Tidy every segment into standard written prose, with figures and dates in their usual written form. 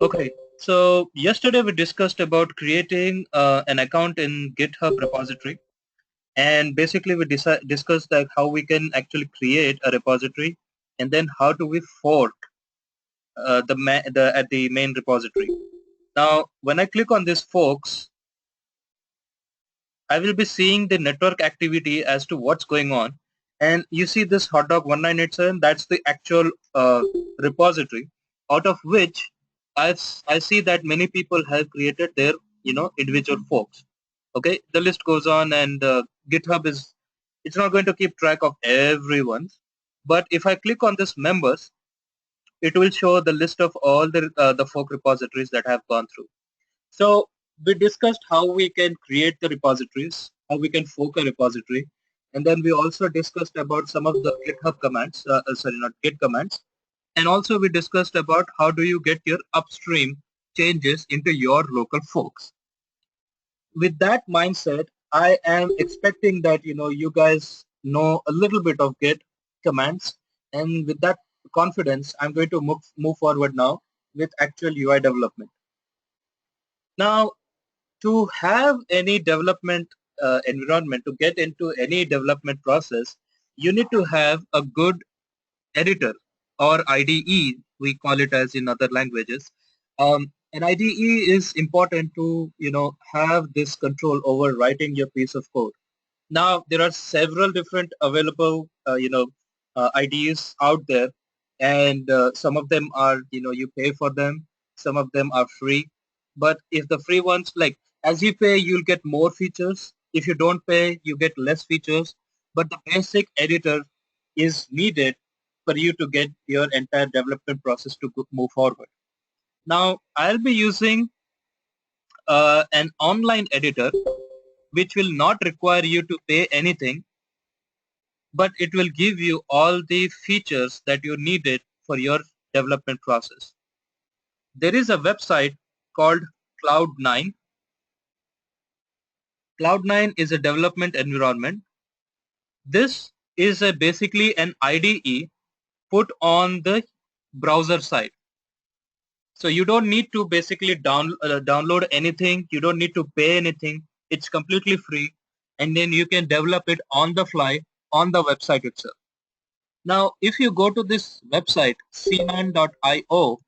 Okay, so yesterday we discussed about creating an account in GitHub repository, and basically we discussed like how we can actually create a repository, and then how do we fork at the main repository. Now, when I click on this forks, I will be seeing the network activity as to what's going on, and you see this hotdog 1987. That's the actual repository, out of which I see that many people have created their individual forks. Okay, the list goes on, and GitHub is it's not going to keep track of everyone's, but if I click on this members, it will show the list of all the fork repositories that have gone through. So we discussed how we can create the repositories, how we can fork a repository, and then we also discussed about some of the GitHub commands, sorry, not Git commands, and also we discussed about how do you get your upstream changes into your local forks. With that mindset, I am expecting that you guys know a little bit of Git commands, and with that confidence, I'm going to move forward now with actual UI development. Now, to have any development environment, to get into any development process, you need to have a good editor or IDE, we call it as in other languages. An IDE is important to, have this control over writing your piece of code. Now, there are several different available, IDEs out there, and some of them are, you pay for them. Some of them are free. But if the free ones, like as you pay, you'll get more features. If you don't pay, you get less features. But the basic editor is needed for you to get your entire development process to move forward. Now, I'll be using an online editor which will not require you to pay anything, but it will give you all the features that you needed for your development process. There is a website called Cloud9. Cloud9 is a development environment. This is basically an IDE put on the browser side. So you don't need to basically download anything. You don't need to pay anything. It's completely free. And then you can develop it on the fly on the website itself. Now, if you go to this website, cman.io,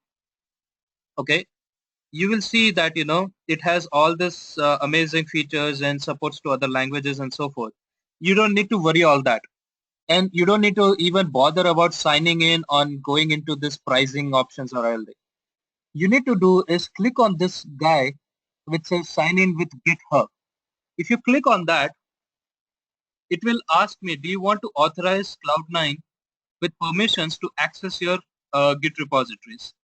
okay, you will see that, it has all this amazing features and supports to other languages and so forth. You don't need to worry all that. And you don't need to even bother about signing in on going into this pricing options or anything. You need to do is click on this guy which says sign in with GitHub. If you click on that, it will ask me, do you want to authorize Cloud9 with permissions to access your Git repositories?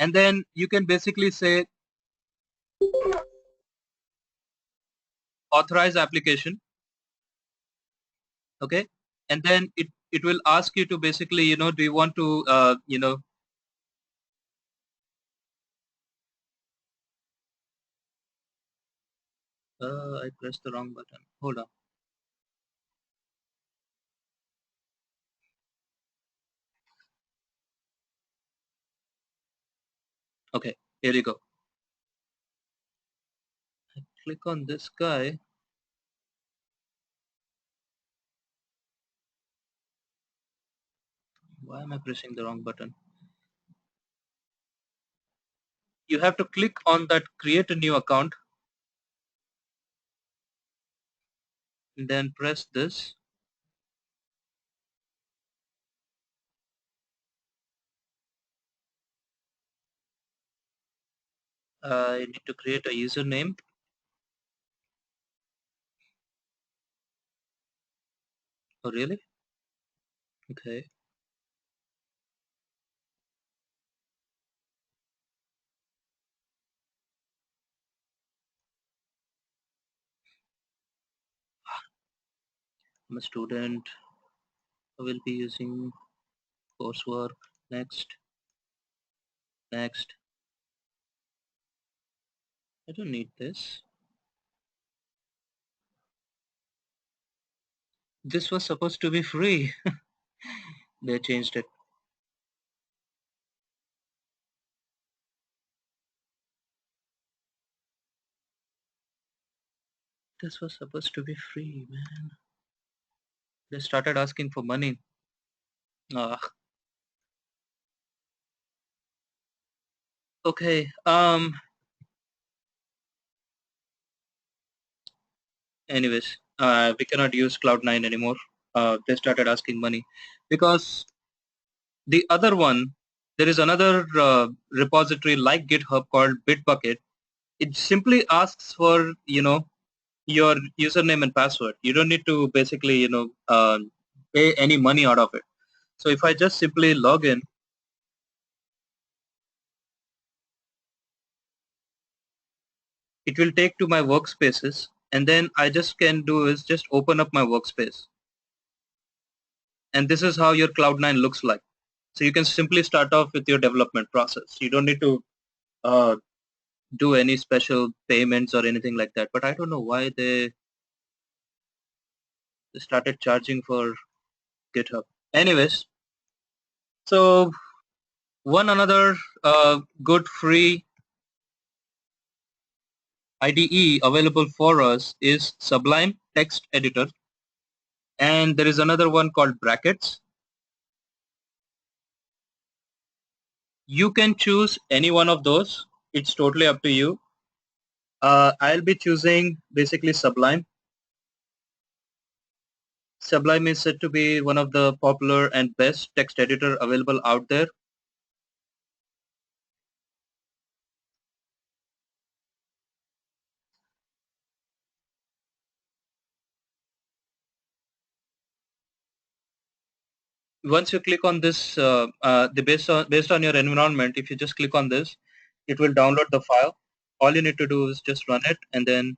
And then you can basically say authorize application, okay? And then it will ask you to basically, do you want to, I pressed the wrong button. Hold on. Okay, here you go. Click on this guy. Why am I pressing the wrong button? You have to click on that create a new account, and then press this. I need to create a username. Oh, really? Okay. I'm a student. I will be using coursework. Next, next. I don't need this. This was supposed to be free. They changed it. This was supposed to be free, man. They started asking for money. Ugh. Okay. Anyways, we cannot use Cloud9 anymore. They started asking money because the other one, there is another repository like GitHub called Bitbucket. It simply asks for, your username and password. You don't need to basically, pay any money out of it. So if I just simply log in, it will take to my workspaces, and then I just can do is just open up my workspace. And this is how your Cloud9 looks like. So you can simply start off with your development process. You don't need to uh, do any special payments or anything like that. But I don't know why they started charging for GitHub. Anyways, so one another good free IDE available for us is Sublime Text Editor, and there is another one called Brackets. You can choose any one of those. It's totally up to you. I'll be choosing basically Sublime. Sublime is said to be one of the popular and best text editor available out there. Once you click on this, based on your environment, if you just click on this, it will download the file. All you need to do is just run it and then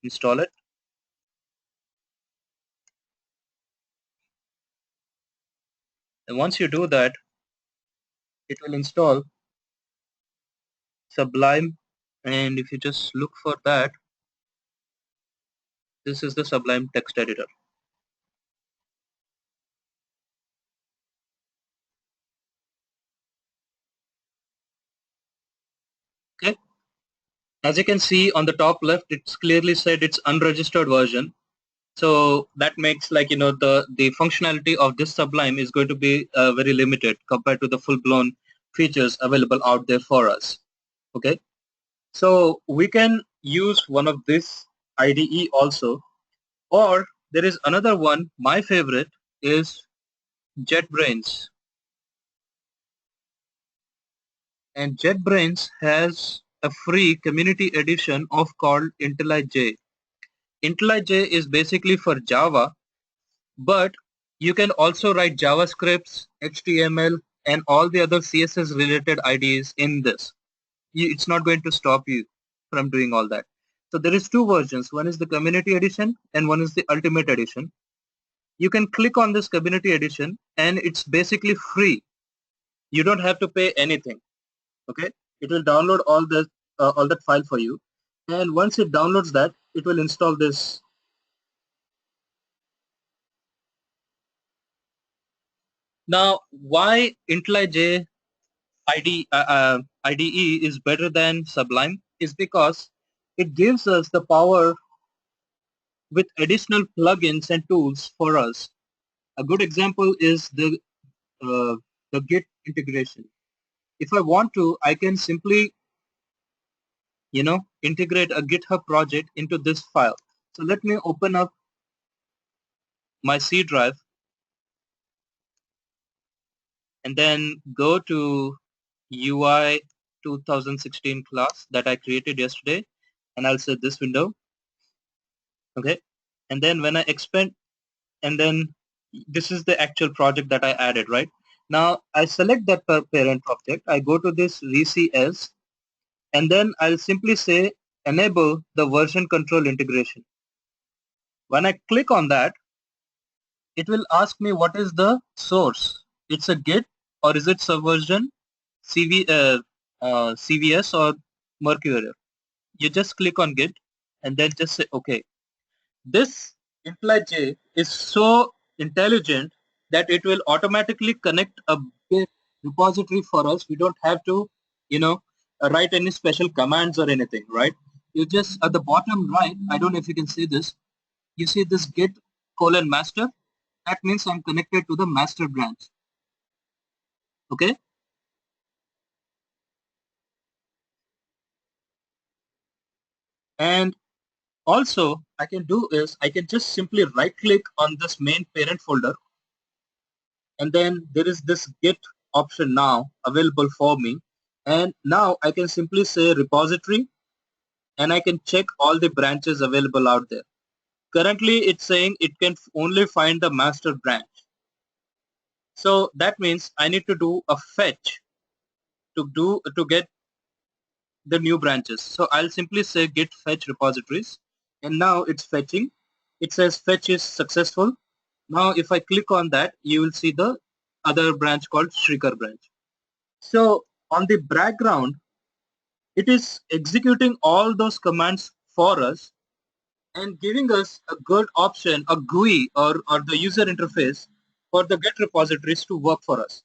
install it. And once you do that, it will install Sublime. And if you just look for that, this is the Sublime text editor. Okay. As you can see on the top left, it's clearly said it's unregistered version. So that makes the functionality of this Sublime is going to be very limited compared to the full-blown features available out there for us. Okay. So we can use one of this IDE also, or there is another one. My favorite is JetBrains, and JetBrains has a free community edition of called IntelliJ. IntelliJ is basically for Java, but you can also write JavaScripts, HTML, and all the other CSS related IDEs in this. It's not going to stop you from doing all that. So there is two versions. One is the community edition and one is the ultimate edition. You can click on this community edition and it's basically free. You don't have to pay anything. Okay, it will download all that file for you, and once it downloads that, it will install this. Now, why IntelliJ IDE is better than Sublime is because it gives us the power with additional plugins and tools for us. A good example is the Git integration. If I want to, I can simply integrate a GitHub project into this file. So let me open up my C drive and then go to UI 2016 class that I created yesterday, and I'll set this window. Okay, and then when I expand, and then this is the actual project that I added. Right now I select that parent object, I go to this VCS, and then I'll simply say enable the version control integration. When I click on that, it will ask me what is the source. It's a Git, or is it Subversion, CVS, or Mercurial. You just click on Git and then just say OK. This IntelliJ is so intelligent that it will automatically connect a Git repository for us. We don't have to, write any special commands or anything, right? you just at the bottom right, I don't know if you can see this, you see this git colon master. That means I'm connected to the master branch. Okay. And also I can do is I can just simply right click on this main parent folder, and then there is this git option now available for me. And now I can simply say repository, and I can check all the branches available out there. Currently it's saying it can only find the master branch. So that means I need to do a fetch to get the new branches. So I'll simply say git fetch repositories, and now it's fetching. It says fetch is successful. Now if I click on that, you will see the other branch called Shrikar branch. So on the background, it is executing all those commands for us and giving us a good option, a GUI or the user interface for the Git repositories to work for us.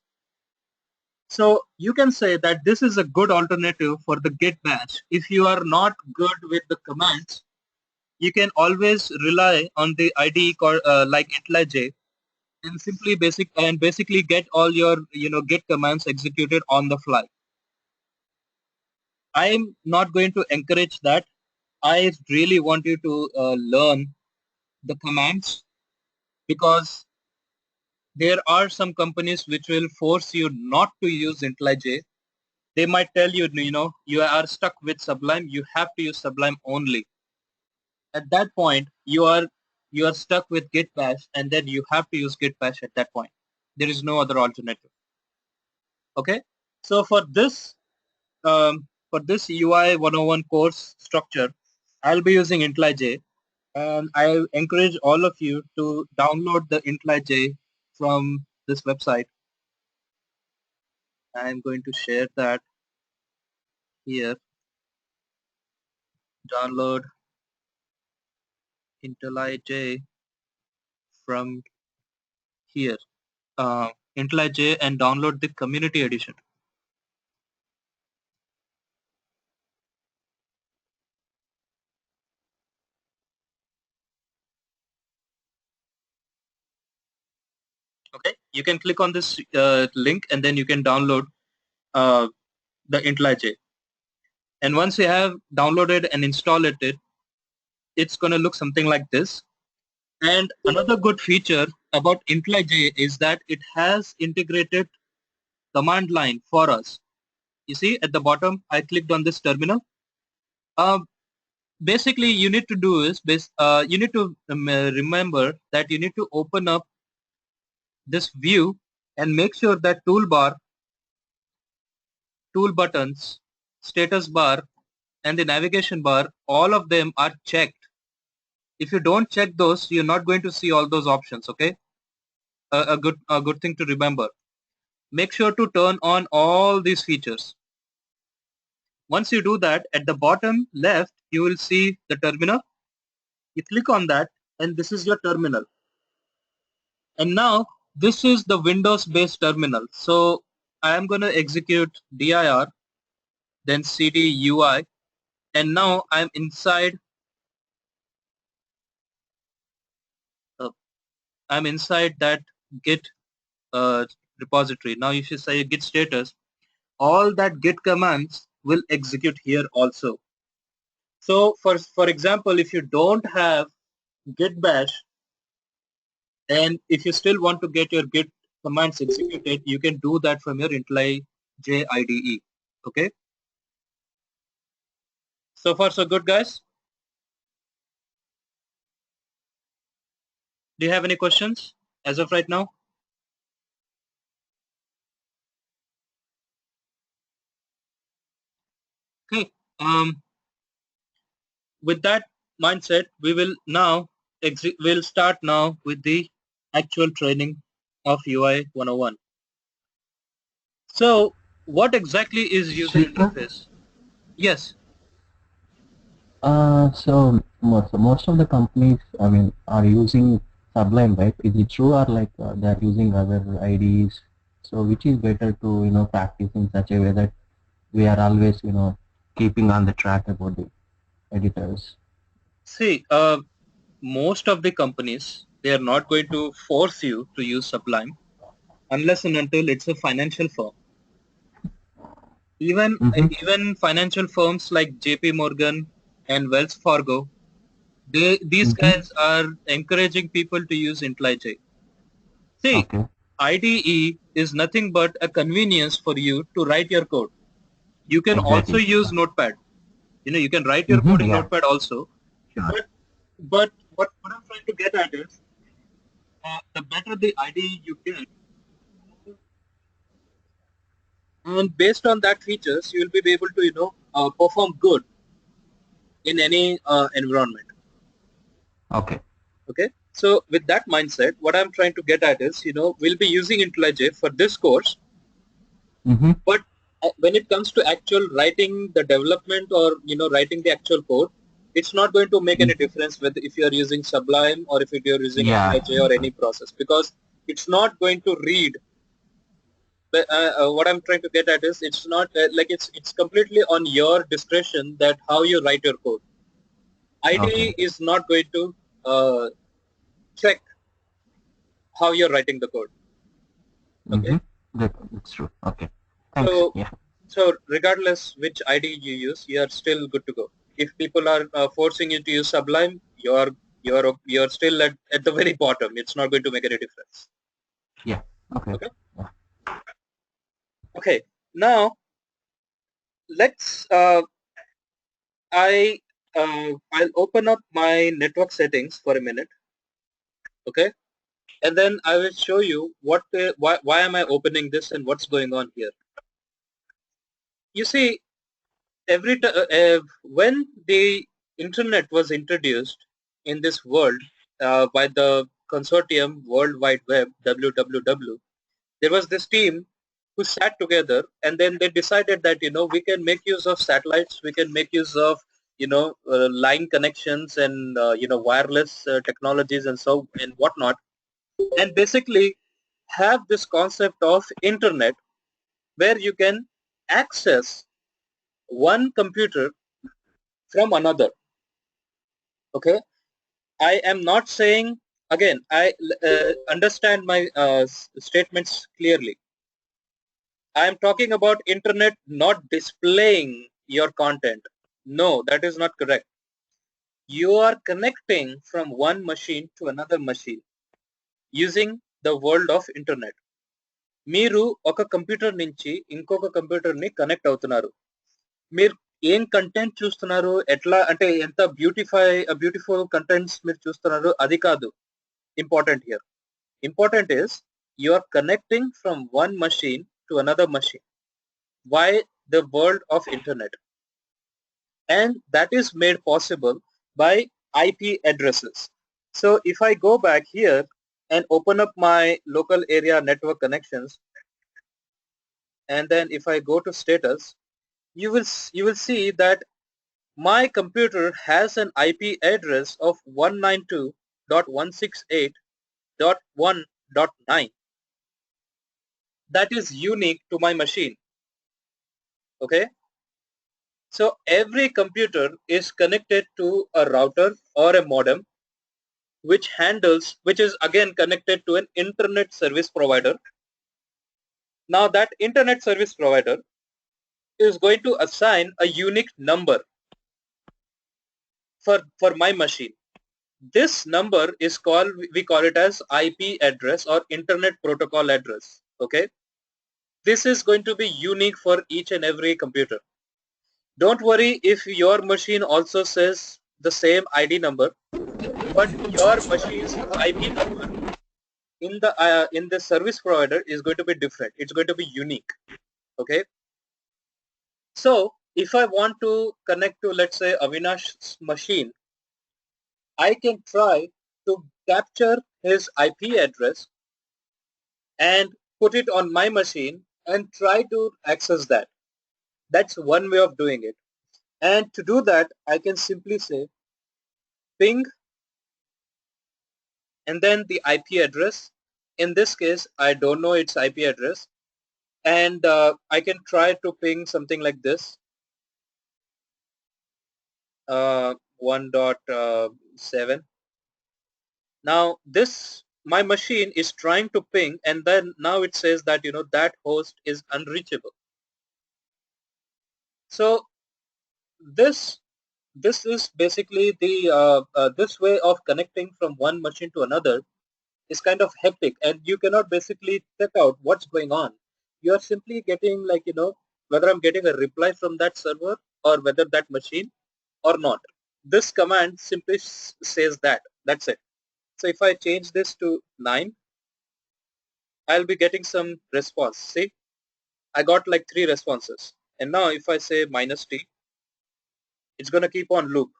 So you can say that this is a good alternative for the Git bash. If you are not good with the commands, you can always rely on the IDE called, like IntelliJ, and basically get all your Git commands executed on the fly. I'm not going to encourage that. I really want you to learn the commands, because there are some companies which will force you not to use IntelliJ. They might tell you, you are stuck with Sublime. You have to use Sublime only. At that point, you are stuck with Git bash, and then you have to use Git bash at that point. There is no other alternative. Okay. So for this UI 101 course structure, I'll be using IntelliJ, and I encourage all of you to download the IntelliJ from this website. I'm going to share that here. Download IntelliJ from here. IntelliJ, and download the community edition. Okay, you can click on this link, and then you can download uh, the IntelliJ. And once you have downloaded and installed it, it's going to look something like this. And another good feature about IntelliJ is that it has integrated command line for us. You see at the bottom, I clicked on this terminal. Basically, you need to do is you need to remember that you need to open up this view and make sure that toolbar, tool buttons, status bar, and the navigation bar, all of them are checked. If you don't check those, you're not going to see all those options. Okay, a good thing to remember. Make sure to turn on all these features. Once you do that, at the bottom left, you will see the terminal. You click on that, and this is your terminal. And now this is the Windows based terminal. So I am going to execute dir, then cd ui, and now I'm inside uh, I'm inside that git repository. Now you should say git status. All that git commands will execute here also. So for example, if you don't have git bash, and if you still want to get your git commands executed, you can do that from your IntelliJ IDE. Okay. So far so good, guys. Do you have any questions as of right now? Okay. With that mindset, we will now we'll start now with the actual training of UI 101. So what exactly is user Shrikar? interface? Yes. So most of the companies, I mean, are using Sublime, right? Is it true, or like they're using other IDs? So which is better to practice in such a way that we are always keeping on the track about it? editors? See, most of the companies, they are not going to force you to use Sublime unless and until it's a financial firm. Even Mm-hmm. even financial firms like JP Morgan and Wells Fargo, these Mm-hmm. guys are encouraging people to use IntelliJ. See, Okay. IDE is nothing but a convenience for you to write your code. You can also Exactly. use Notepad. You can write your code Mm-hmm. in Yeah. Notepad also. Sure. But what I'm trying to get at is, the better the IDE you get, and based on that features, you will be able to perform good in any environment. Okay. Okay. So with that mindset, what I'm trying to get at is, we'll be using IntelliJ for this course, Mm-hmm. but when it comes to actual writing the development or writing the actual code, it's not going to make any Mm-hmm. difference whether if you're using Sublime or if you're using Yeah. IntelliJ or any process, because it's not going to read. But what I'm trying to get at is, it's not like it's completely on your discretion that how you write your code. Okay. IDE is not going to uh, check how you're writing the code. Mm-hmm. Okay. That's true. Okay. Thanks. So Yeah. so regardless which IDE you use, you are still good to go. If people are forcing you to use Sublime, you're still at the very bottom. It's not going to make any difference. Yeah. Okay. Okay. Yeah. Okay. Now let's I'll open up my network settings for a minute. Okay. And then I will show you why am I opening this and what's going on here. You see, when the internet was introduced in this world by the consortium World Wide Web, WWW, there was this team who sat together, and then they decided that we can make use of satellites, we can make use of line connections and wireless technologies and so and whatnot, and basically have this concept of internet where you can access one computer from another. Okay. I am not saying, again, I understand my statements clearly. I am talking about internet not displaying your content. No, that is not correct. You are connecting from one machine to another machine using the world of internet. మీరు ఒక computer నుంచి ఇంకొక computer ని connect అవుతున్నారు. మీరు ఏం content చూస్తున్నారు, ఎట్లా అంటే ఎంత బ్యూటిఫుల్ కంటెంట్స్ మీరు చూస్తున్నారు, అది కాదు important here. Important is you are connecting from one machine to another machine. Why? The world of internet. And that is made possible by IP addresses. So if I go back here and open up my local area network connections, and then if I go to status, you will see that my computer has an IP address of 192.168.1.9 that is unique to my machine. Okay. So every computer is connected to a router or a modem which is again connected to an internet service provider. Now that internet service provider is going to assign a unique number for my machine. This number is called, we call it as IP address or internet protocol address. Okay. This is going to be unique for each and every computer. Don't worry if your machine also says the same ID number, but your machine's IP number in the service provider is going to be different. It's going to be unique. Okay. So if I want to connect to, let's say, Avinash's machine, I can try to capture his IP address and put it on my machine and try to access that. That's one way of doing it. And to do that, I can simply say ping and then the IP address. In this case, I don't know its IP address, and I can try to ping something like this. 1.7. Now this, my machine is trying to ping, and then now it says that that host is unreachable. So this is basically the this way of connecting from one machine to another is kind of hectic, and you cannot basically check out what's going on. You are simply getting whether I'm getting a reply from that server or whether that machine or not. This command simply says that. That's it. So if I change this to 9, I'll be getting some response. See, I got like 3 responses. And now if I say -t, it's going to keep on loop.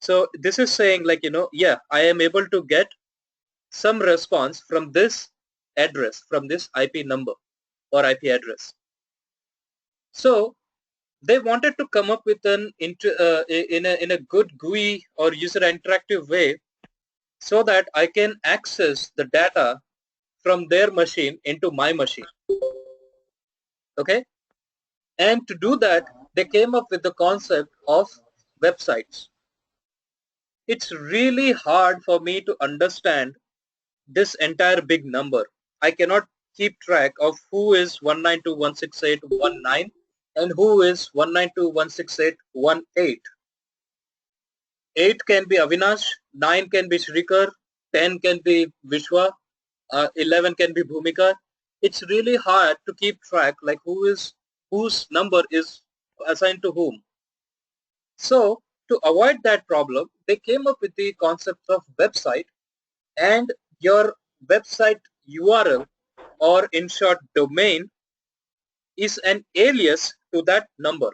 So this is saying yeah, I am able to get some response from this address, from this IP number or IP address. So they wanted to come up with an in a good GUI or user interactive way so that I can access the data from their machine into my machine. Okay, and to do that, they came up with the concept of websites. It's really hard for me to understand this entire big number. I cannot keep track of who is 192.168.1.9 and who is 192.168.1.8. 8 can be Avinash, 9 can be Shrikar, 10 can be Vishwa, 11 can be Bhumika. It's really hard to keep track like whose number is assigned to whom. So to avoid that problem, they came up with the concept of website, and your website URL, or in short domain, is an alias to that number.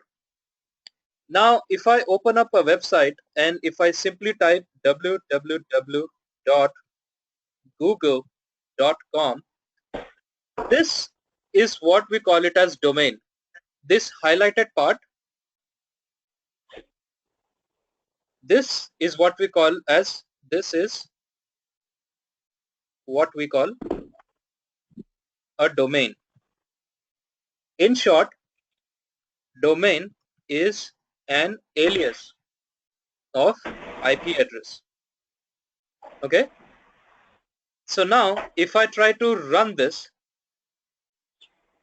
Now if I open up a website and if I simply type www.google.com, this is what we call it as domain. This highlighted part, this is what we call as, this is what we call a domain. In short, domain is an alias of IP address. Okay. So now if I try to run this,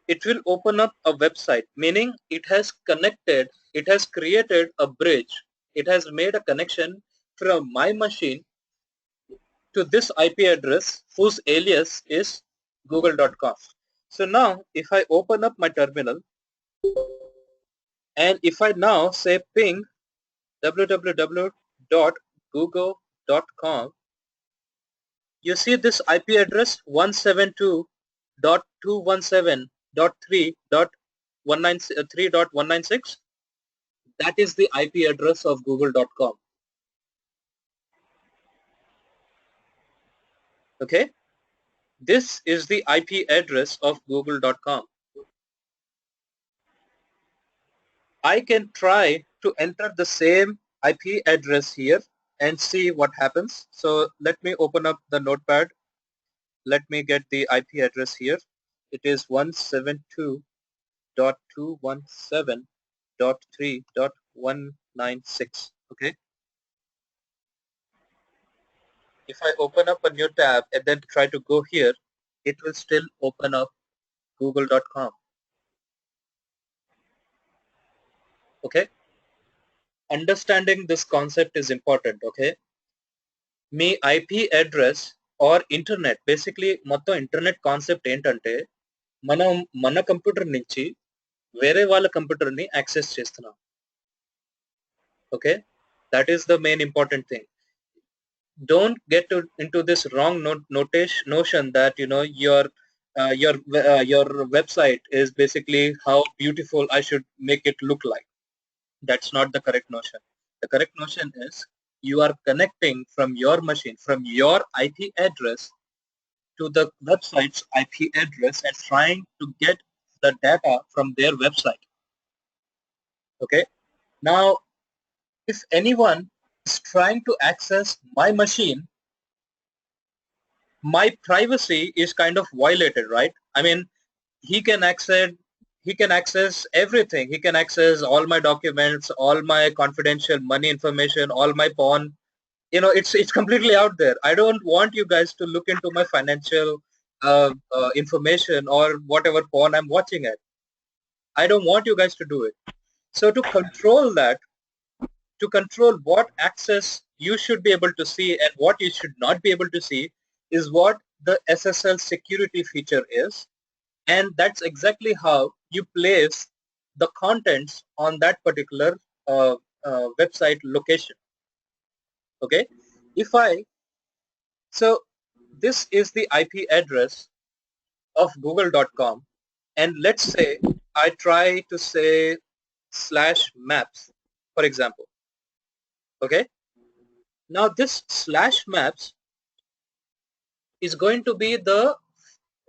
it will open up a website, meaning it has connected, it has created a bridge. It has made a connection from my machine to this IP address whose alias is google.com. So now if I open up my terminal and if I now say ping www.google.com, you see this IP address 172.217.3.196. That is the IP address of google.com. Okay, this is the IP address of google.com. I can try to enter the same IP address here and see what happens. So let me open up the notepad. Let me get the IP address here. It is 172.217.3.196. Okay. If I open up a new tab and then try to go here, it will still open up google.com. Okay. Understanding this concept is important. Okay. Me IP address are internet, basically మొత్తం internet concept ఏంటంటే మనం మన computer నుంచి వేరే వాళ్ళ కంప్యూటర్ని access చేస్తున్నాం. Okay, that is the main important thing. Don't get into this wrong notion that your website is basically how beautiful I should make it look like. That's not the correct notion. The correct notion is you are connecting from your machine, from your IP address to the website's IP address and trying to get the data from their website. Okay. Now, if anyone is trying to access my machine, my privacy is kind of violated, right? I mean, he can access he can access everything. He can access all my documents, all my confidential money information, all my pawn. It's completely out there. I don't want you guys to look into my financial information or whatever porn I'm watching at. I don't want you guys to do it. So to control that, to control what access you should be able to see and what you should not be able to see, is what the SSL security feature is. And that's exactly how you place the contents on that particular website location. Okay. So this is the IP address of google.com, and let's say I try to say /maps, for example. Okay. Now this /maps is going to be the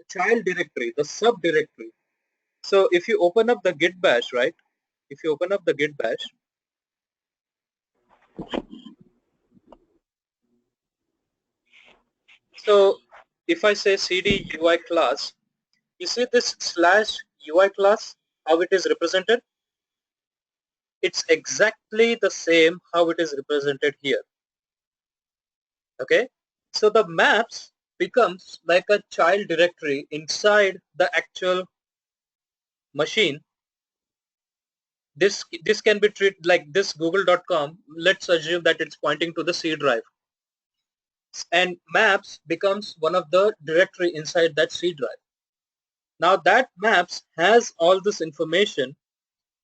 child directory, the subdirectory. So if you open up the git bash, right? If you open up the git bash, so if I say cd UI class, you see this /UI class, how it is represented? It's exactly the same how it is represented here. Okay. So the maps becomes like a child directory inside the actual machine. This can be treated like this google.com. Let's assume that it's pointing to the C drive, and maps becomes one of the directory inside that C drive. Now that maps has all this information,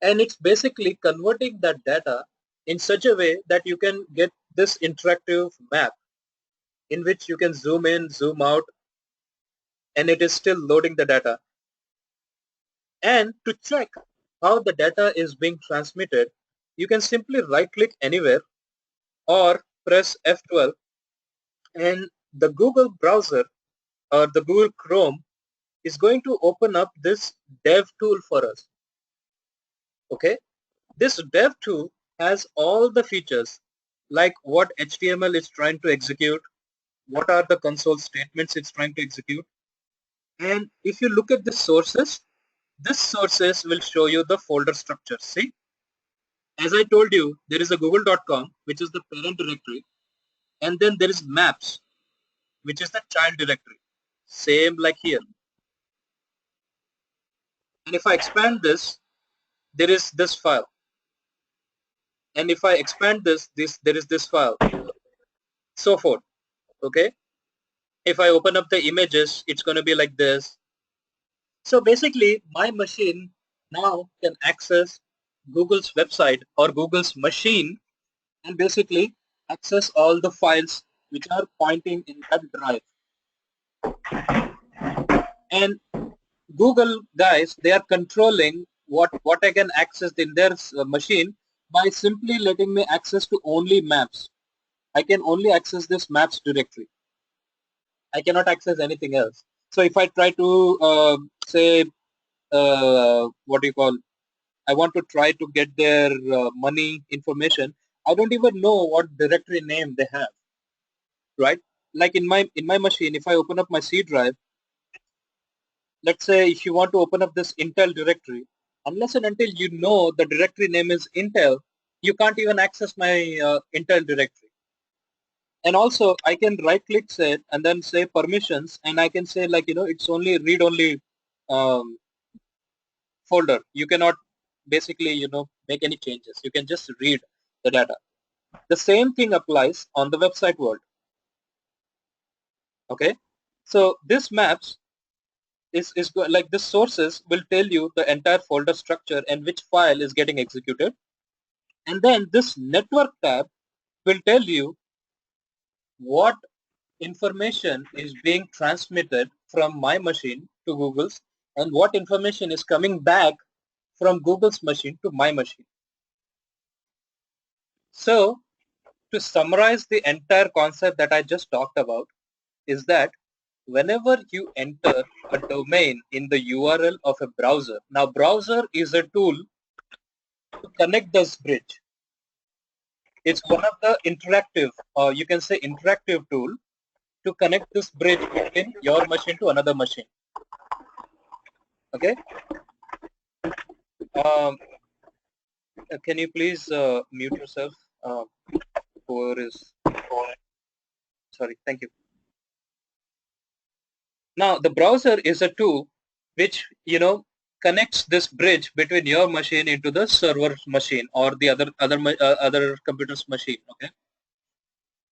and it's basically converting that data in such a way that you can get this interactive map in which you can zoom in, zoom out, and it is still loading the data. And to check how the data is being transmitted, you can simply right click anywhere or press F12, and the Google browser or the Google Chrome is going to open up this dev tool for us. Okay, this dev tool has all the features like what HTML is trying to execute, what are the console statements it's trying to execute. And if you look at the sources, this sources will show you the folder structure. See, as I told you, there is a google.com, which is the parent directory, and then there is maps, which is the child directory. Same like here. And if I expand this, there is this file. And if I expand this, there is this file. So forth. Okay. If I open up the images, it's going to be like this. So basically, my machine now can access Google's website or Google's machine and basically access all the files which are pointing in that drive. And Google guys, they are controlling what I can access in their machine by simply letting me access to only maps. I can only access this maps directory. I cannot access anything else. So if I try to say what do you call, I want to try to get their money information, I don't even know what directory name they have, right? Like in my machine, if I open up my C drive, let's say if you want to open up this Intel directory, unless and until you know the directory name is Intel, you can't even access my Intel directory. And also I can right click say and then say permissions, and I can say like, it's only read only folder. You cannot basically, make any changes. You can just read the data. The same thing applies on the website world. Okay. So this maps is like this sources will tell you the entire folder structure and which file is getting executed. And then this network tab will tell you what information is being transmitted from my machine to Google's and what information is coming back from Google's machine to my machine. So to summarize the entire concept that I just talked about is that whenever you enter a domain in the URL of a browser, now browser is a tool to connect this bridge. It's one of the interactive, or you can say interactive tool to connect this bridge between your machine to another machine. Okay. Can you please mute yourself? Whoever is sorry. Thank you. Now the browser is a tool which connects this bridge between your machine into the server machine or the other computer's machine. Okay,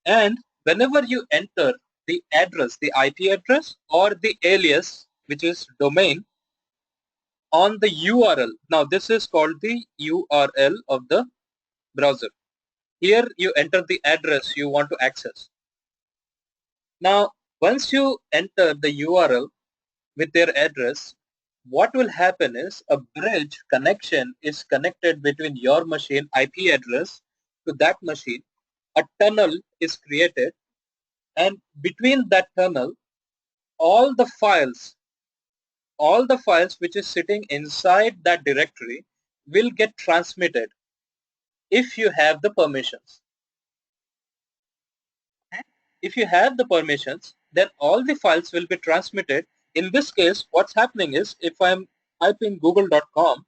and whenever you enter the address, the IP address or the alias, which is domain, on the URL. Now this is called the URL of the browser. Here you enter the address you want to access. Now once you enter the URL with their address, what will happen is a bridge connection is connected between your machine IP address to that machine. A tunnel is created, and between that tunnel, all the files which is sitting inside that directory will get transmitted if you have the permissions. If you have the permissions, then all the files will be transmitted. In this case, what's happening is if I'm typing google.com,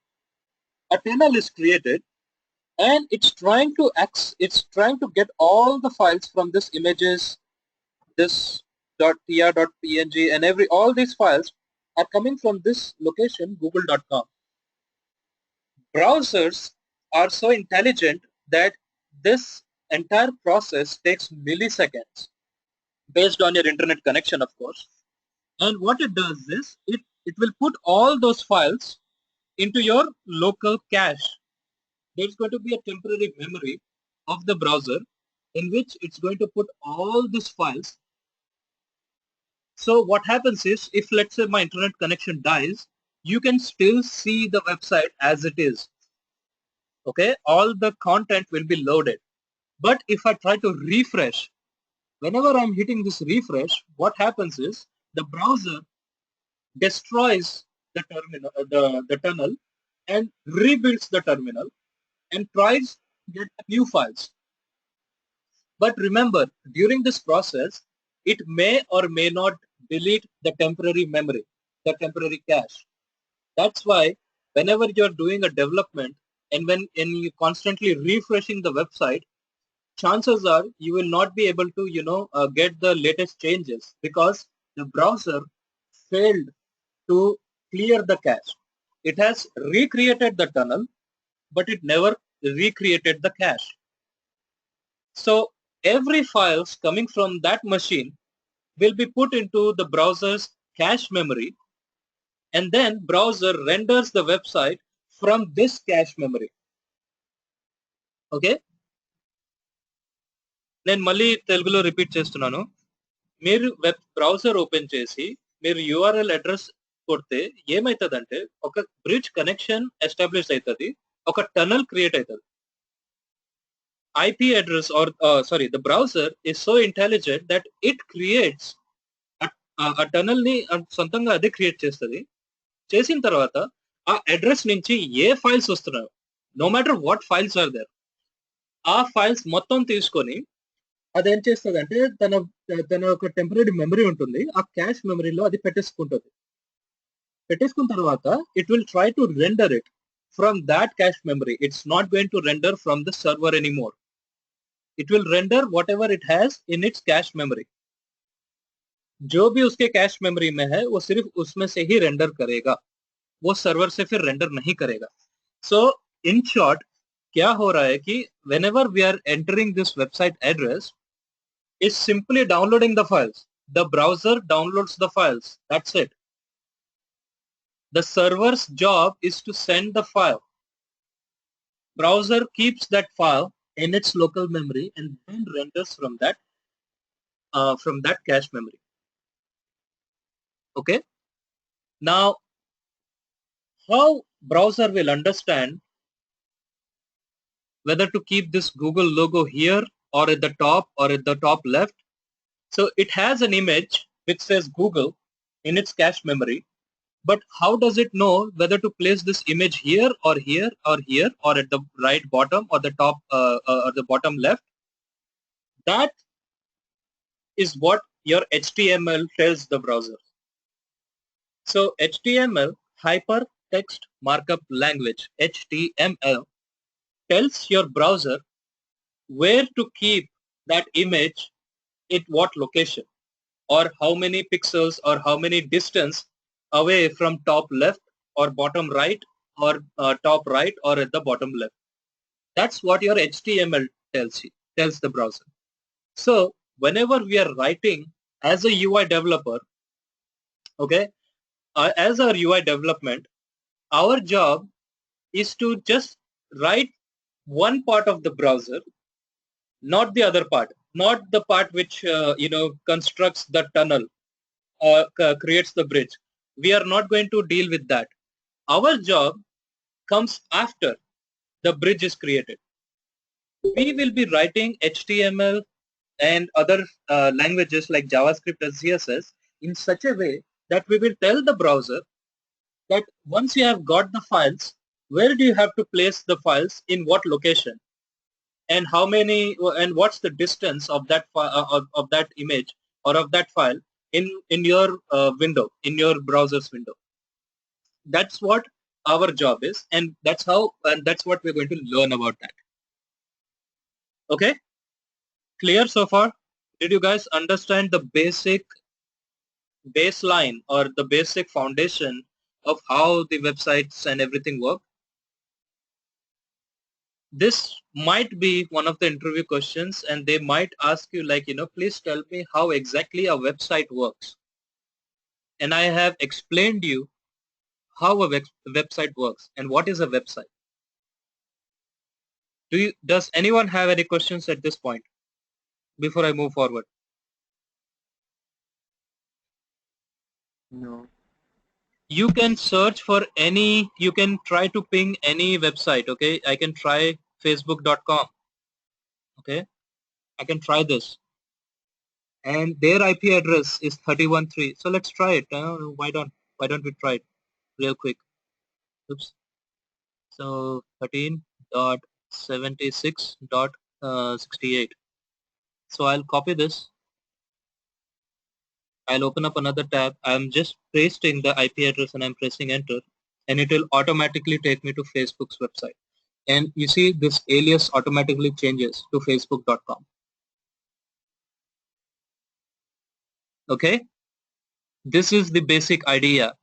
a tunnel is created and it's trying to get all the files from this images, this .tr.png and all these files are coming from this location google.com. Browsers are so intelligent that this entire process takes milliseconds based on your internet connection, of course. And what it does is it will put all those files into your local cache. There's going to be a temporary memory of the browser in which it's going to put all these files. So what happens is, if let's say my internet connection dies, you can still see the website as it is. Okay, all the content will be loaded. But if I try to refresh, whenever I'm hitting this refresh, what happens is the browser destroys the terminal, the tunnel, and rebuilds the terminal and tries to get new files. But remember, during this process, it may or may not delete the temporary memory, the temporary cache. That's why whenever you're doing a development and when you constantly refreshing the website, chances are you will not be able to get the latest changes because the browser failed to clear the cache. It has recreated the tunnel, but it never recreated the cache. So every files coming from that machine will be put into the browser's cache memory, and then browser renders the website from this cache memory. Okay, నేను మళ్ళీ తెలుగులో repeat చేస్తున్నాను. మీరు web browser open చేసి మీరు URL address కొడితే ఏమైతుందంటే ఒక బ్రిడ్జ్ కనెక్షన్ ఎస్టాబ్లిష్ అవుతుంది, ఒక టనల్ క్రియేట్ అవుతుంది. IP address or the browser is so intelligent that it creates a tunnel ని సొంతంగా అదే క్రియేట్ చేస్తుంది. చేసిన తర్వాత ఆ అడ్రస్ నుంచి ఏ ఫైల్స్ వస్తున్నాయో, no matter what files are there, ఆ ఫైల్స్ మొత్తం తీసుకొని అదేం చేస్తుంది అంటే తన ఒక టెంపరీ మెమరీ ఉంటుంది, ఆ క్యాష్ మెమరీలో అది పెట్టేసుకుంటుంది. పెట్టేసుకున్న తర్వాత it will try to render it from that cash memory. It's not going to render from the server anymore. It will render whatever it has in its cache memory. जो भी उसके cache memory में है वो सिर्फ उसमें से ही render करेगा, वो सर्वर से फिर रेंडर नहीं करेगा. So in short, क्या हो रहा है कि whenever we are entering this website address, is simply downloading the files. The browser downloads the files. That's it. The server's job is to send the file. Browser keeps that file in its local memory and then renders from that cache memory. Okay. Now, how browser will understand whether to keep this Google logo here or at the top or at the top left? So it has an image which says Google in its cache memory, but how does it know whether to place this image here or here or here or at the right bottom or the top or the bottom left? That is what your HTML tells the browser. So HTML, text markup language, HTML, tells your browser where to keep that image at what location, or how many pixels or how many distance away from top left or bottom right, or top right or at the bottom left. That's what your HTML tells the browser. So whenever we are writing as a UI developer, okay, as our UI development, our job is to just write one part of the browser, not the other part, not the part which constructs the tunnel or creates the bridge. We are not going to deal with that. Our job comes after the bridge is created. We will be writing HTML and other languages like JavaScript and CSS in such a way that we will tell the browser that once you have got the files, where do you have to place the files in what location, and how many, and what's the distance of that of that image or of that file in your window, in your browser's window. That's what our job is, and that's what we're going to learn about that. Okay, clear so far? Did you guys understand the basic baseline or the basic foundation of how the websites and everything work? This might be one of the interview questions, and they might ask you like, please tell me how exactly a website works. And I have explained you how a website works and what is a website. Does anyone have any questions at this point before I move forward? No. You can search for any, you can try to ping any website, okay? I can try facebook.com, okay? I can try this. And their IP address is 31.3. So let's try it. Why don't we try it real quick? Oops. So 13.76.68. So I'll copy this. I'll open up another tab. I'm just pasting the IP address and I'm pressing enter, and it will automatically take me to Facebook's website. And you see this alias automatically changes to facebook.com. Okay? This is the basic idea.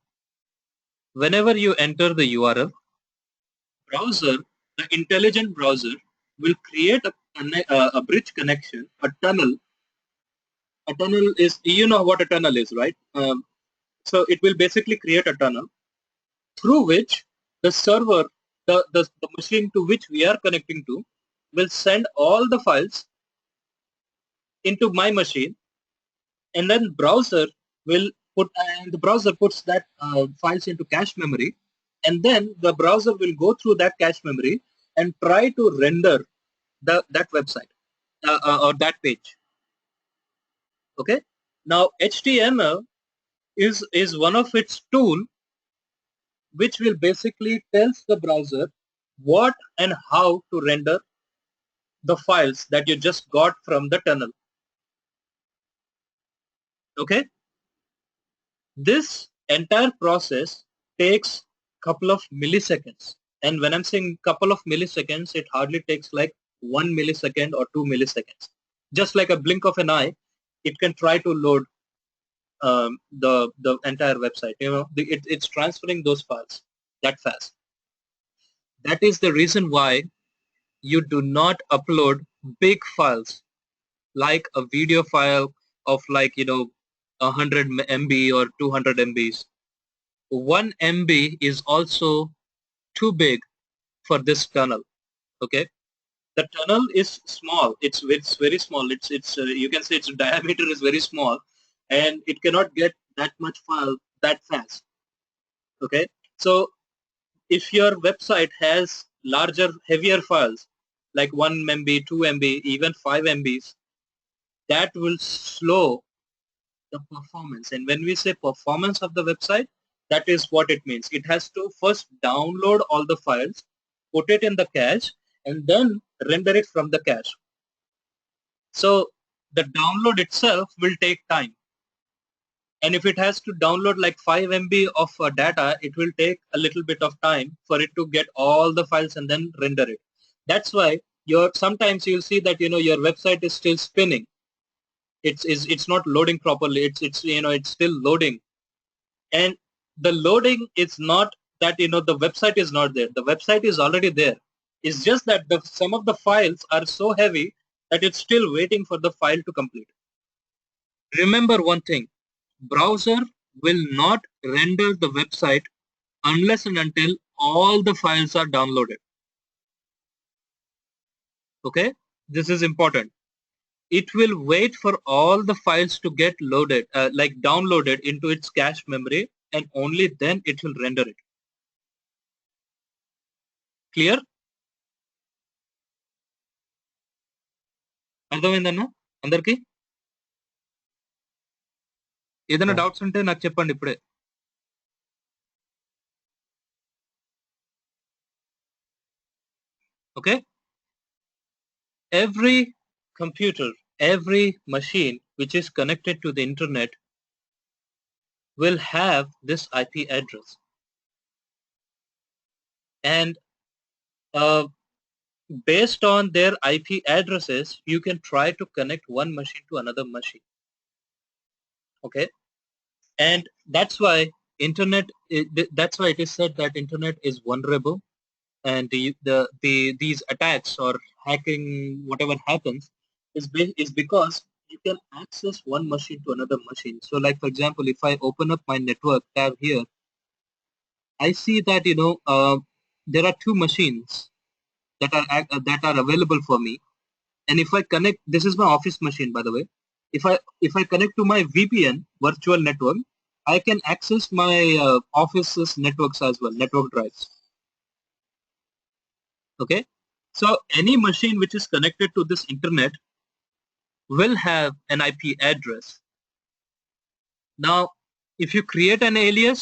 Whenever you enter the URL, browser, the intelligent browser will create a bridge connection, a tunnel. A tunnel is, you know what a tunnel is, right? So it will basically create a tunnel through which the server, the machine to which we are connecting to, will send all the files into my machine, and then browser will the browser puts that files into cache memory, and then the browser will go through that cache memory and try to render that website or that page. Okay. Now HTML is one of its tool which will basically tells the browser what and how to render the files that you just got from the tunnel. Okay. This entire process takes couple of milliseconds, and when I'm saying couple of milliseconds, it hardly takes like 1 millisecond or 2 milliseconds. Just like a blink of an eye, it can try to load the entire website. It's transferring those files that fast. That is the reason why you do not upload big files like a video file of like 100 MB or 200 MBs. 1 MB is also too big for this tunnel. Okay, the tunnel is small. It's very small. It's you can say its diameter is very small, and it cannot get that much file that fast. Okay, so if your website has larger, heavier files like 1 MB, 2 MB, even 5 MBs, that will slow the performance. And when we say performance of the website, that is what it means. It has to first download all the files, put it in the cache, and then render it from the cache. So the download itself will take time. And if it has to download like 5 MB of data, it will take a little bit of time for it to get all the files and then render it. That's why sometimes you'll see that your website is still spinning. It's not loading properly. It's still loading, and the loading is not that the website is not there. The website is already there. It's just that some of the files are so heavy that it's still waiting for the file to complete. Remember one thing, browser will not render the website unless and until all the files are downloaded. Okay, this is important. It will wait for all the files to get loaded, like downloaded into its cache memory, and only then it will render it. Clear? అర్థమైందన్నా అందరికి? ఏదైనా Yeah. Doubts ఉంటే నాకు చెప్పండి ఇప్పుడే. Okay? Every computer, every machine which is connected to the internet will have this IP address. And based on their IP addresses, you can try to connect one machine to another machine. Okay? And that's why that's why it is said that internet is vulnerable, and these attacks or hacking, whatever happens, is because you can access one machine to another machine. So like for example, if I open up my network tab here, I see that there are two machines that are available for me. And if I connect, this is my office machine, by the way. If I connect to my VPN virtual network, I can access my office's networks as well, network drives. Okay, so any machine which is connected to this internet will have an IP address. Now, if you create an alias,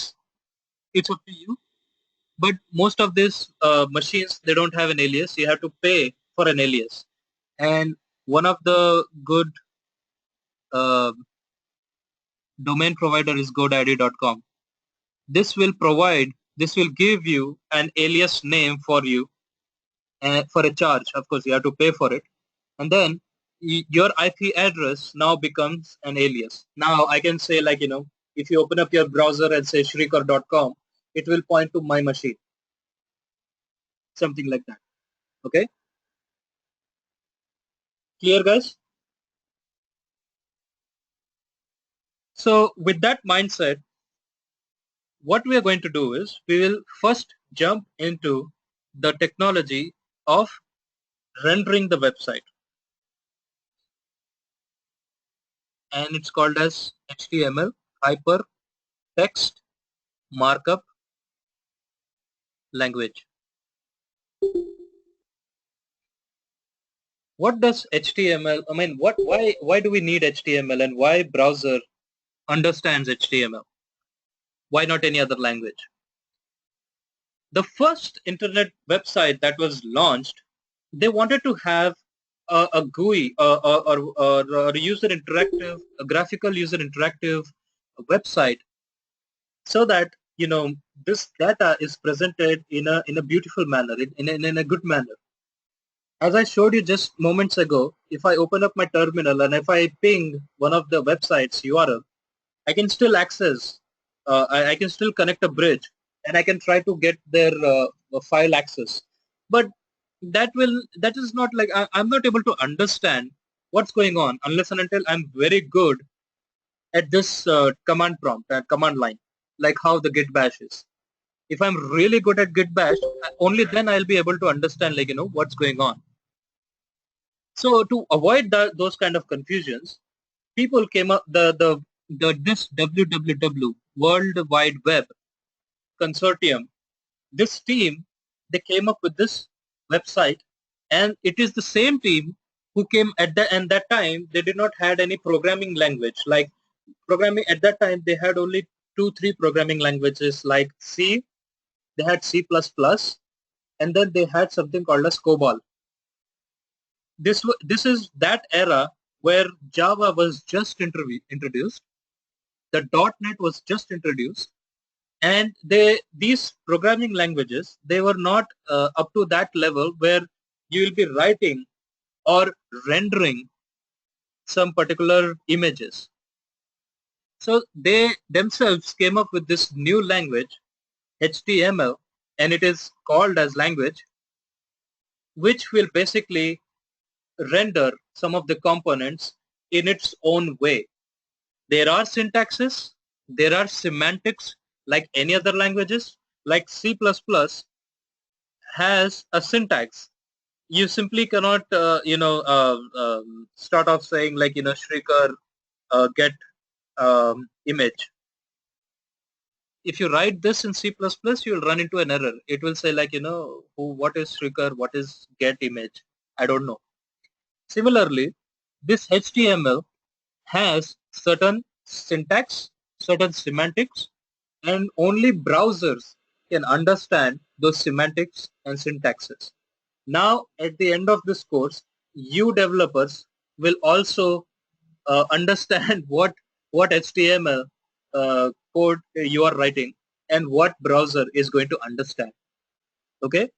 it's up to you. But most of these machines, they don't have an alias. You have to pay for an alias. And one of the good uh, domain provider is GoDaddy.com. This will give you an alias name for you for a charge. Of course, you have to pay for it. And then your IP address now becomes an alias. Now I can say, like, if you open up your browser and say shrikar.com, it will point to my machine. Something like that. Okay? Clear, guys? So with that mindset, what we are going to do is we will first jump into the technology of rendering the website. And it's called as HTML, Hypertext Markup Language. What does HTML, I mean, why do we need HTML, and why browser understands HTML? Why not any other language? The first internet website that was launched, they wanted to have a GUI or a user interactive, a graphical user interactive website, so that this data is presented in a beautiful manner, in a good manner. As I showed you just moments ago, if I open up my terminal and if I ping one of the websites URL, I can still access, I can still connect a bridge, and I can try to get their file access. But that is not like, I'm not able to understand what's going on unless and until I'm very good at this command prompt, command line, like how the git bash is. If I'm really good at git bash, only then I'll be able to understand, like, what's going on. So to avoid those kind of confusions, people came up this WWW, World Wide Web Consortium. This team, they came up with this website, and it is the same team who came at that time. They did not had any programming language. Like programming at that time, they had only 2-3 programming languages like C. They had C++, and then they had something called as COBOL. This is that era where Java was just introduced. the .NET was just introduced, and these programming languages, they were not up to that level where you will be writing or rendering some particular images. So they themselves came up with this new language, HTML, and it is called as language, which will basically render some of the components in its own way. There are syntaxes, there are semantics like any other languages, like C++ has a syntax. You simply cannot, start off saying like, Shrikar, get image. If you write this in C++, you will run into an error. It will say like, what is Shrikar, what is get image? I don't know. Similarly, this HTML has certain syntax, certain semantics, and only browsers can understand those semantics and syntaxes. Now, at the end of this course, you developers will also understand what HTML code you are writing and what browser is going to understand. Okay.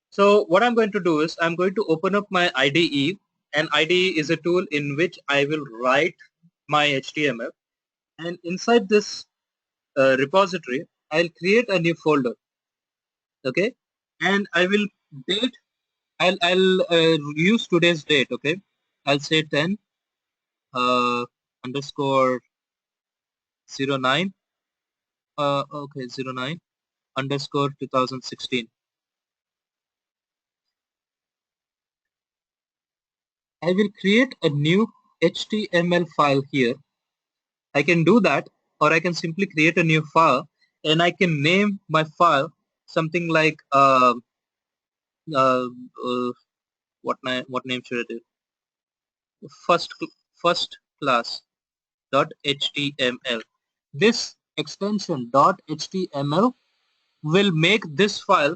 So what I'm going to do is I'm going to open up my IDE, and IDE is a tool in which I will write my HTML, and inside this repository I'll create a new folder. Okay, and I will date. I'll use today's date. Okay, I'll say 10 underscore 09 okay 09 underscore 2016. I will create a new HTML file here. I can do that, or I can simply create a new file, and I can name my file something like uh, uh, what name should I do? First first class dot html. This extension dot html will make this file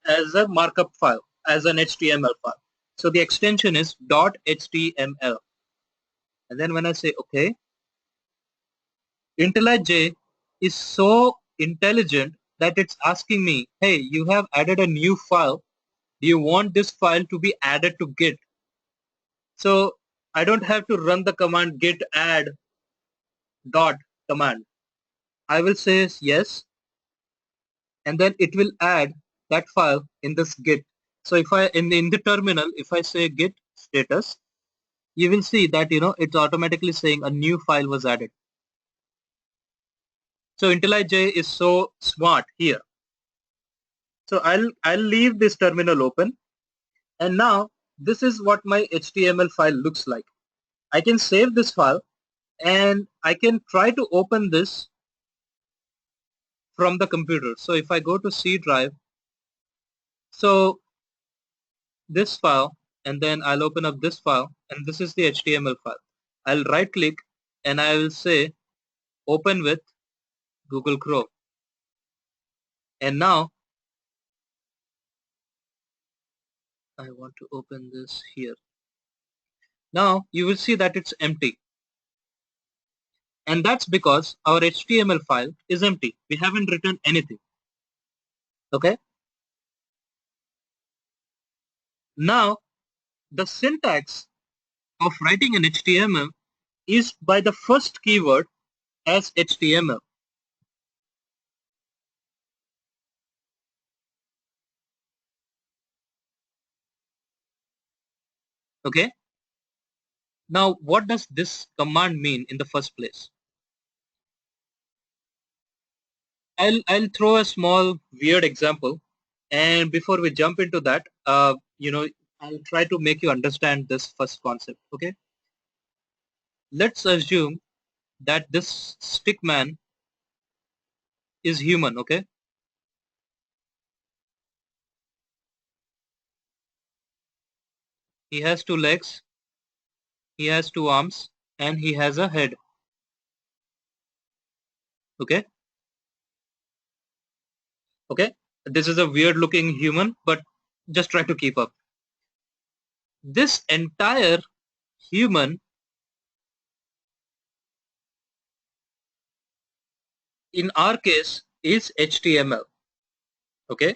as a markup file, as an HTML file. So the extension is dot html, and then when I say OK, IntelliJ is so intelligent that it's asking me, hey, you have added a new file. Do you want this file to be added to Git? So I don't have to run the command git add dot command. I will say yes, and then it will add that file in this git. So if I in the terminal, if I say git status, you will see that it's automatically saying a new file was added. So IntelliJ is so smart here. So I'll leave this terminal open, and now this is what my HTML file looks like. I can save this file, and I can try to open this from the computer. So if I go to C drive, so this file, and then I'll open up this file, and this is the HTML file. I'll right click and I will say open with Google Chrome. And now I want to open this here. Now you will see that it's empty. And that's because our HTML file is empty. We haven't written anything. Okay. Now the syntax of writing an HTML is by the first keyword as HTML. Okay. Now what does this command mean in the first place? I'll throw a small weird example, and before we jump into that, I'll try to make you understand this first concept. Okay. Let's assume that this stick man is human. Okay. He has two legs, he has two arms, and he has a head. Okay. Okay. This is a weird looking human, but just try to keep up. This entire human in our case is HTML. Okay,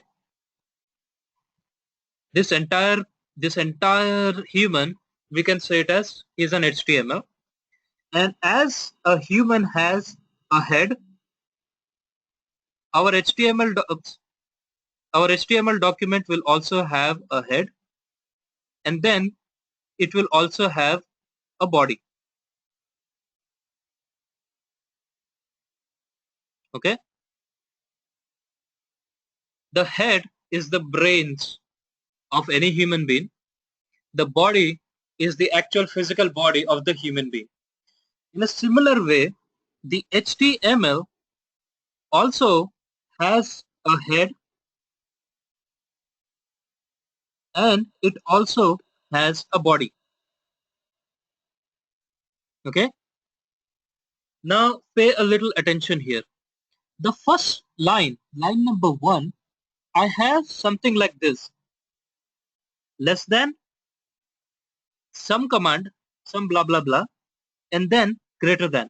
this entire human, we can say it as is an HTML. And as a human has a head, our HTML document will also have a head, and then it will also have a body. Okay, the head is the brains of any human being. The body is the actual physical body of the human being. In a similar way, the HTML also has a head, and it also has a body. Okay, now pay a little attention here. The first line number 1, I have something like this: less than some command, some blah blah blah, and then greater than.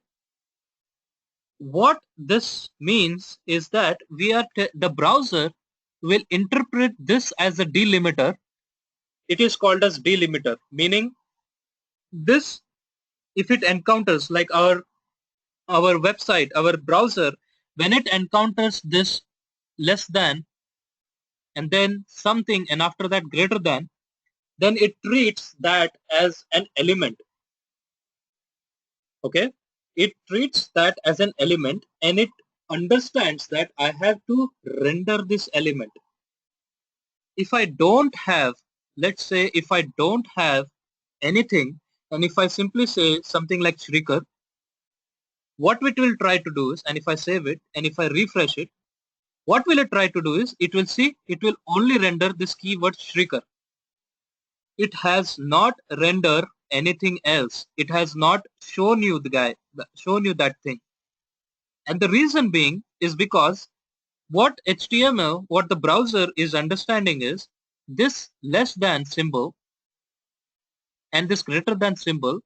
What this means is that the browser will interpret this as a delimiter. It is called as delimiter, meaning this, if it encounters like our website, our browser, when it encounters this less than and then something and after that greater than, then it treats that as an element. Okay, it treats that as an element, and it understands that I have to render this element. If I don't have, let's say if I don't have anything, and if I simply say something like Shrikar, what it will try to do is, and if I save it and if I refresh it, what will it try to do is, it will see, it will only render this keyword Shrikar. It has not render anything else. It has not shown you shown you that thing. And the reason being is because what HTML, what the browser is understanding is this less than symbol and this greater than symbol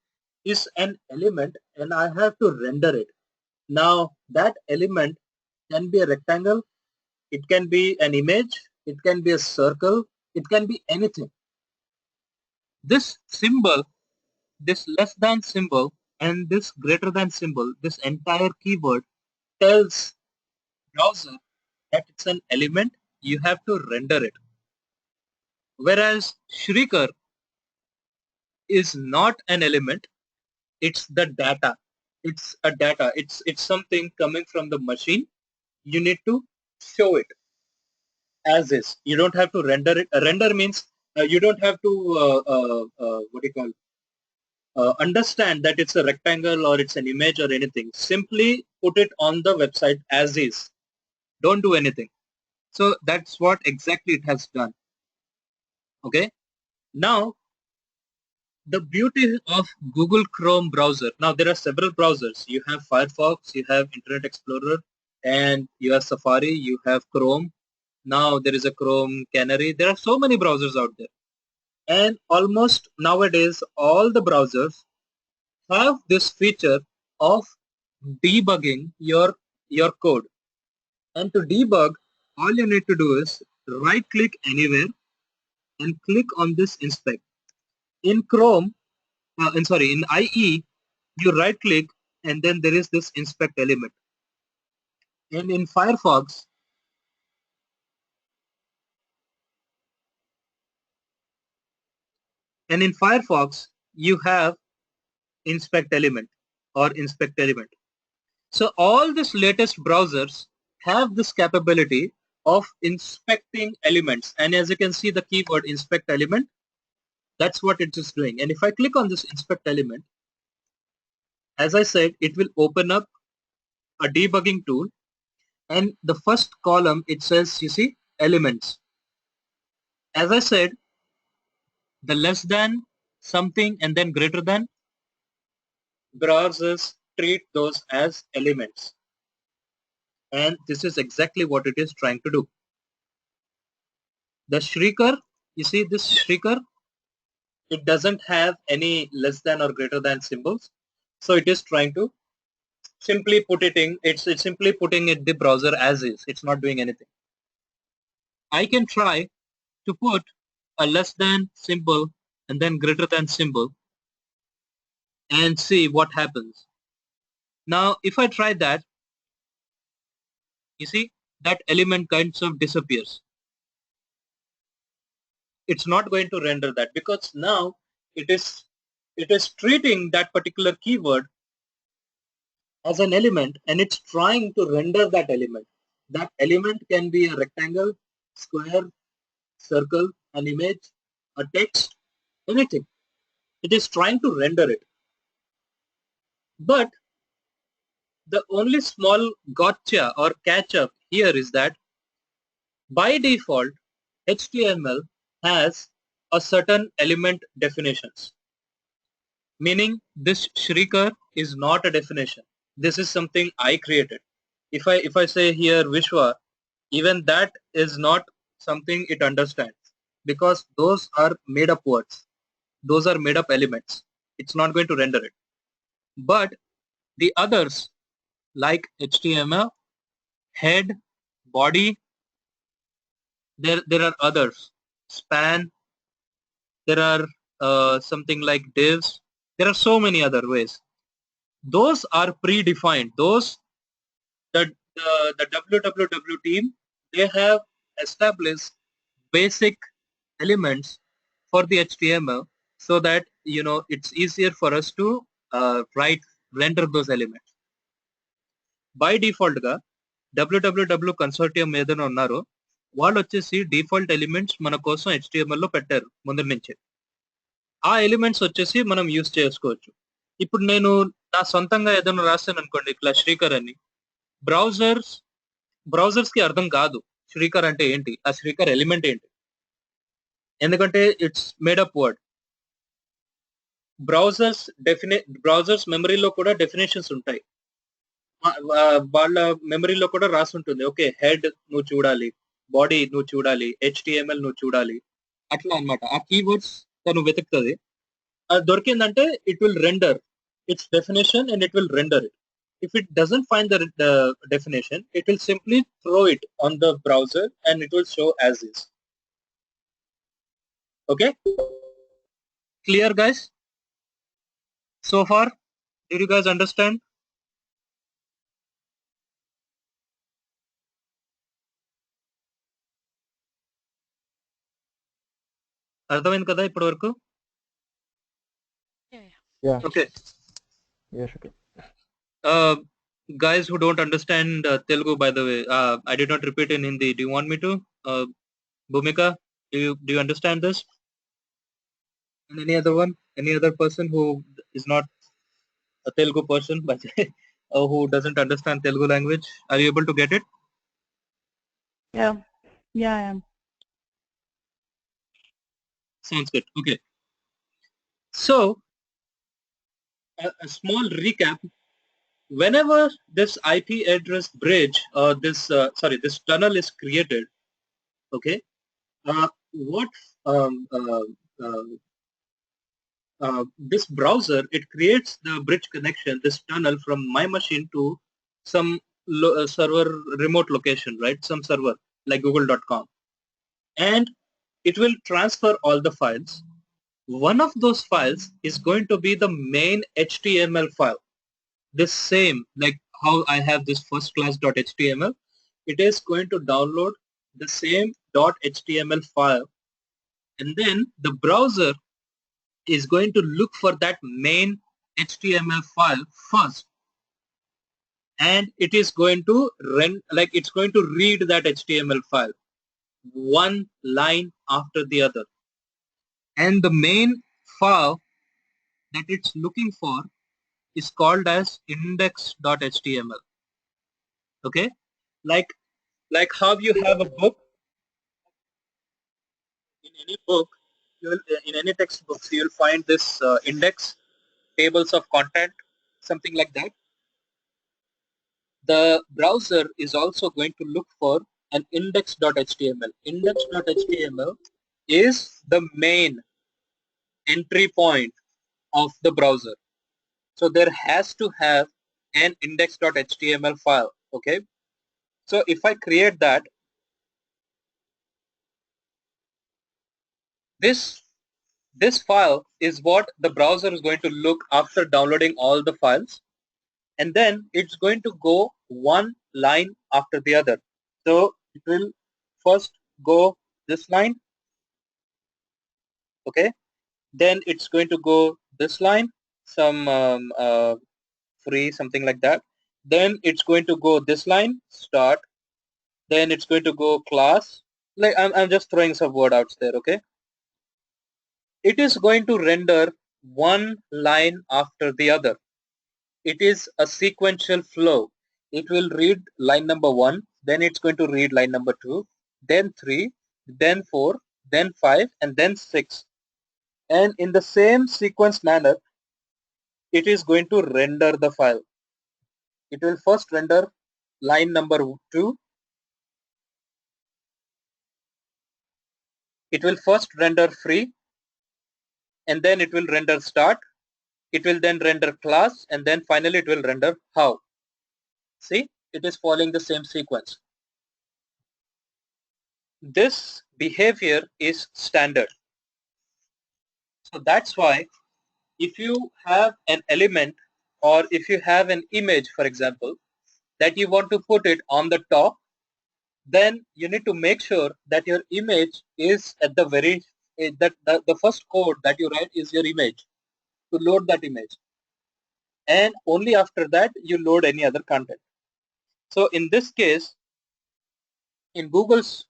is an element, and I have to render it. Now that element can be a rectangle, it can be an image, it can be a circle, it can be anything. This symbol, this less than symbol and this greater than symbol, this entire keyword tells browser that it's an element, you have to render it. Whereas Shrikar is not an element, it's the data. It's a data. It's something coming from the machine. You need to show it as is. You don't have to render it. Render means you don't have to what do you call, understand that it's a rectangle or it's an image or anything. Simply put it on the website as is. Don't do anything. So that's what exactly it has done. Okay. Now the beauty of Google Chrome browser. Now there are several browsers. You have Firefox, you have Internet Explorer, and you have Safari, you have Chrome. Now there is a Chrome Canary. There are so many browsers out there. And almost nowadays all the browsers have this feature of debugging your code. And to debug, all you need to do is right click anywhere and click on this inspect. In Chrome, in IE, you right click and then there is this inspect element. And in Firefox, you have inspect element or inspect element. So all these latest browsers have this capability of inspecting elements. And as you can see the keyword inspect element, that's what it is doing. And if I click on this inspect element, as I said, it will open up a debugging tool. And the first column, it says, you see, elements. As I said, the less than something and then greater than, browsers treat those as elements. And this is exactly what it is trying to do. The Shrikar, you see this Shrikar, it doesn't have any less than or greater than symbols. So it is trying to simply it's simply putting it the browser as is. It's not doing anything. I can try to put a less than symbol and then greater than symbol and see what happens. Now, if I try that, you see that element kinds of disappears. It's not going to render that because now it is treating that particular keyword as an element and it's trying to render that element. That element can be a rectangle, square, circle, an image, a text, anything. It is trying to render it. But the only small gotcha or catch up here is that by default, HTML has a certain element definitions. Meaning this shrieker is not a definition. This is something I created. If I say here Vishwa, even that is not something it understands because those are made up words. Those are made up elements. It's not going to render it. But the others like HTML, head, body, there are others. Span, there are something like divs. There are so many other ways. Those are predefined. Those the www team, they have established basic elements for the HTML so that it's easier for us to render those elements. By default గా www consortium ఏదైనా ఉన్నారో వాళ్ళు వచ్చేసి default elements మన కోసం HTML లో పెట్టారు ముందు నుంచే. ఆ ఎలిమెంట్స్ వచ్చేసి మనం యూజ్ చేసుకోవచ్చు. ఇప్పుడు నేను నా సొంతంగా ఏదైనా రాశాను అనుకోండి ఇట్లా శ్రీకర్ అని, బ్రౌజర్స్ కి అర్థం కాదు శ్రీకర్ అంటే ఏంటి, ఆ శ్రీకర్ ఎలిమెంట్ ఏంటి, ఎందుకంటే it's made up word. Browsers మెమరీలో కూడా డెఫినేషన్స్ ఉంటాయి. వాళ్ళ మెమరీలో కూడా రాసి ఉంటుంది, ఓకే హెడ్ నువ్వు చూడాలి, బాడీ నువ్వు చూడాలి, HTML నువ్వు చూడాలి, అట్లా అన్నమాట. ఆ కీవర్డ్స్ తను వెతుకుతుంది, అది దొరికిందంటే it will render its definition and it will render it. If it doesn't find the definition, it will simply throw it on the browser and it will show as is. Okay? Clear, guys? So far, did you guys understand? అర్థమైంది కదా ఇప్పటి వరకు? Yeah. Okay. Yes, okay. Guys who don't understand Telugu, by the way, I did not repeat in Hindi. Do you want me to? Bhumika, do you understand this? And any other one? Any other person who is not a Telugu person, but who doesn't understand Telugu language? Are you able to get it? Yeah, I am. Sounds good. Okay. So, a small recap. Whenever this IP address bridge, this tunnel is created, okay, what this browser, it creates the bridge connection, this tunnel from my machine to some server remote location, right? Some server like google.com, and it will transfer all the files. One of those files is going to be the main HTML file. This same, like how I have this first class.html, it is going to download the same .html file, and then the browser is going to look for that main HTML file first, and it is going to it's going to read that HTML file one line after the other, and the main file that it's looking for is called as index.html. Okay, like how you have a book. In any book, in any textbooks, you'll find this index, tables of content, something like that. The browser is also going to look for an index.html. Index.html is the main entry point of the browser. So there has to have an index.html file. Okay, so if I create that, this file is what the browser is going to look after downloading all the files, and then it's going to go one line after the other. So it will first go this line, okay, then it's going to go this line, some free, something like that, then it's going to go this line, start, then it's going to go class, like I'm just throwing some word out there, okay. It is going to render one line after the other. It is a sequential flow. It will read line number 1, then it's going to read line number 2, then 3, then 4, then 5, and then 6. And in the same sequence manner, it is going to render the file. It will first render line number 2. It will first render free, and then it will render start. It will then render class, and then finally it will render how. See, it is following the same sequence. This behavior is standard. So that's why if you have an element or if you have an image, for example, that you want to put it on the top, then you need to make sure that your image is at the very, that the first code that you write is your image, to load that image. And only after that you load any other content. So in this case, in Google's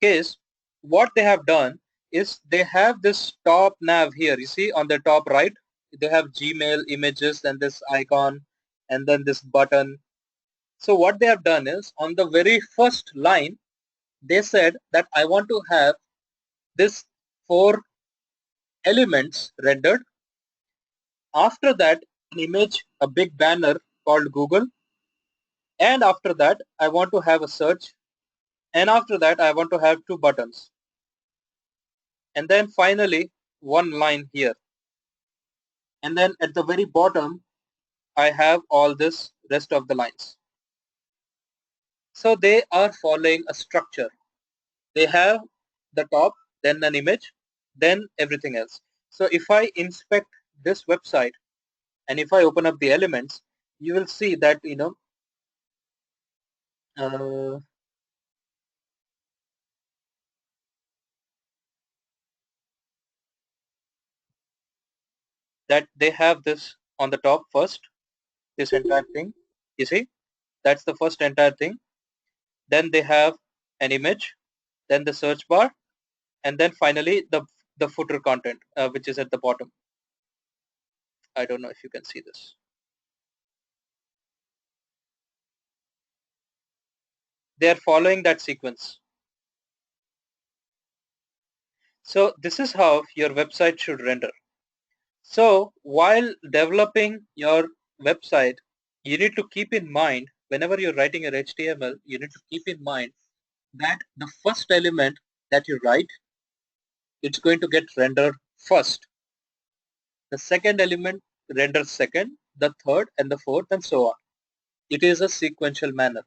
case, what they have done is they have this top nav here. You see on the top right, they have Gmail, images, and this icon, and then this button. So what they have done is on the very first line, they said that I want to have this 4 elements rendered. After that, an image, a big banner called Google. And after that, I want to have a search. And after that, I want to have 2 buttons. And then finally, one line here. And then at the very bottom, I have all this rest of the lines. So they are following a structure. They have the top, then an image, then everything else. So if I inspect this website and if I open up the elements, you will see that, that they have this on the top first, this entire thing. You see, that's the first entire thing. Then they have an image, then the search bar, and then finally the footer content, which is at the bottom. I don't know if you can see this. They are following that sequence. So this is how your website should render. So while developing your website, you need to keep in mind, whenever you're writing your HTML, you need to keep in mind that the first element that you write, it's going to get rendered first. The second element renders second, the third and the fourth, and so on. It is a sequential manner.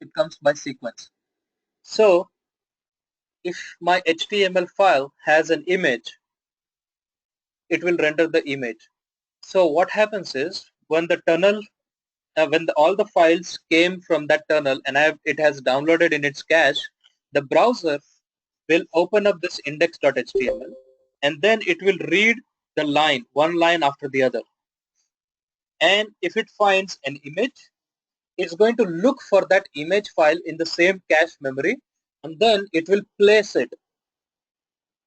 It comes by sequence. So if my HTML file has an image, it will render the image. So what happens is when the tunnel, all the files came from that tunnel and it has downloaded in its cache, the browser will open up this index.html and then it will read the line, one line after the other. And if it finds an image, it's going to look for that image file in the same cache memory, and then it will place it,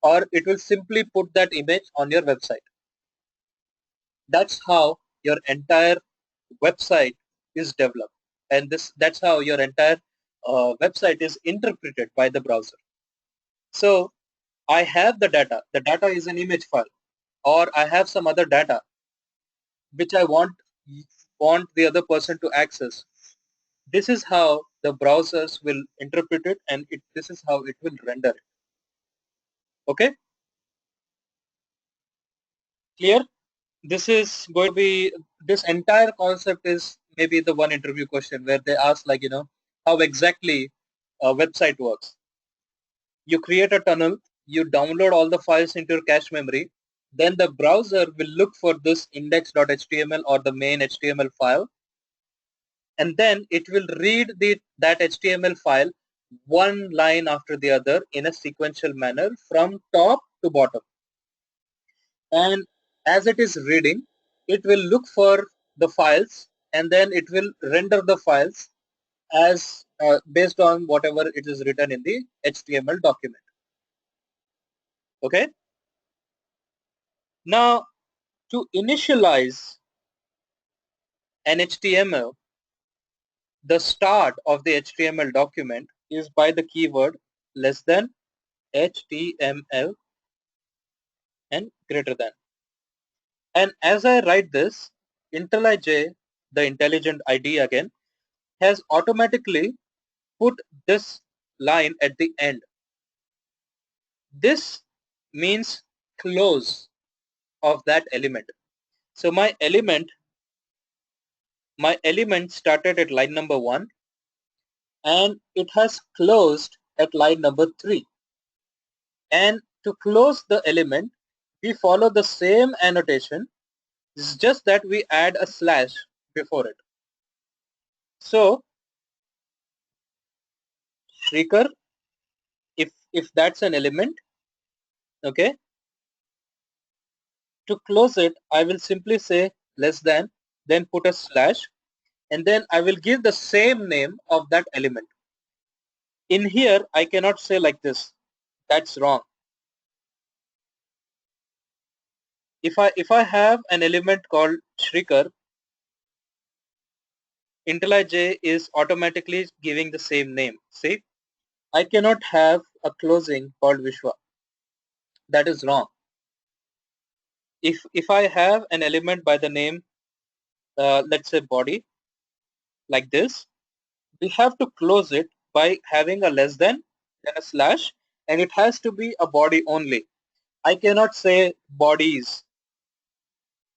or it will simply put that image on your website. That's how your entire website is developed, and that's how your entire website is interpreted by the browser. So I have the data. The data is an image file, or I have some other data which I want the other person to access. This is how the browsers will interpret it, and this is how it will render it. Okay? Clear? this is going to be, this entire concept is maybe the one interview question where they ask, like, how exactly a website works. You create a tunnel, you download all the files into your cache memory, then the browser will look for this index.html or the main HTML file, and then it will read that HTML file one line after the other in a sequential manner from top to bottom. And as it is reading, it will look for the files, and then it will render the files as based on whatever it is written in the HTML document. Okay. Now, to initialize an HTML, the start of the HTML document is by the keyword less than HTML and greater than. And as I write this, IntelliJ, the intelligent IDE again, has automatically put this line at the end. This means close of that element. So my element started at line number 1 and it has closed at line number 3. And to close the element, we follow the same annotation. It's just that we add a slash before it. So Shrikar, if that's an element, okay, to close it, I will simply say less than, then put a slash, and then I will give the same name of that element. In here, I cannot say like this. That's wrong. If I have an element called Shrikar, IntelliJ is automatically giving the same name. See, I cannot have a closing called Vishwa. That is wrong. If I have an element by the name, let's say body, like this, we have to close it by having a less than, then a slash, and it has to be a body only. I cannot say bodies.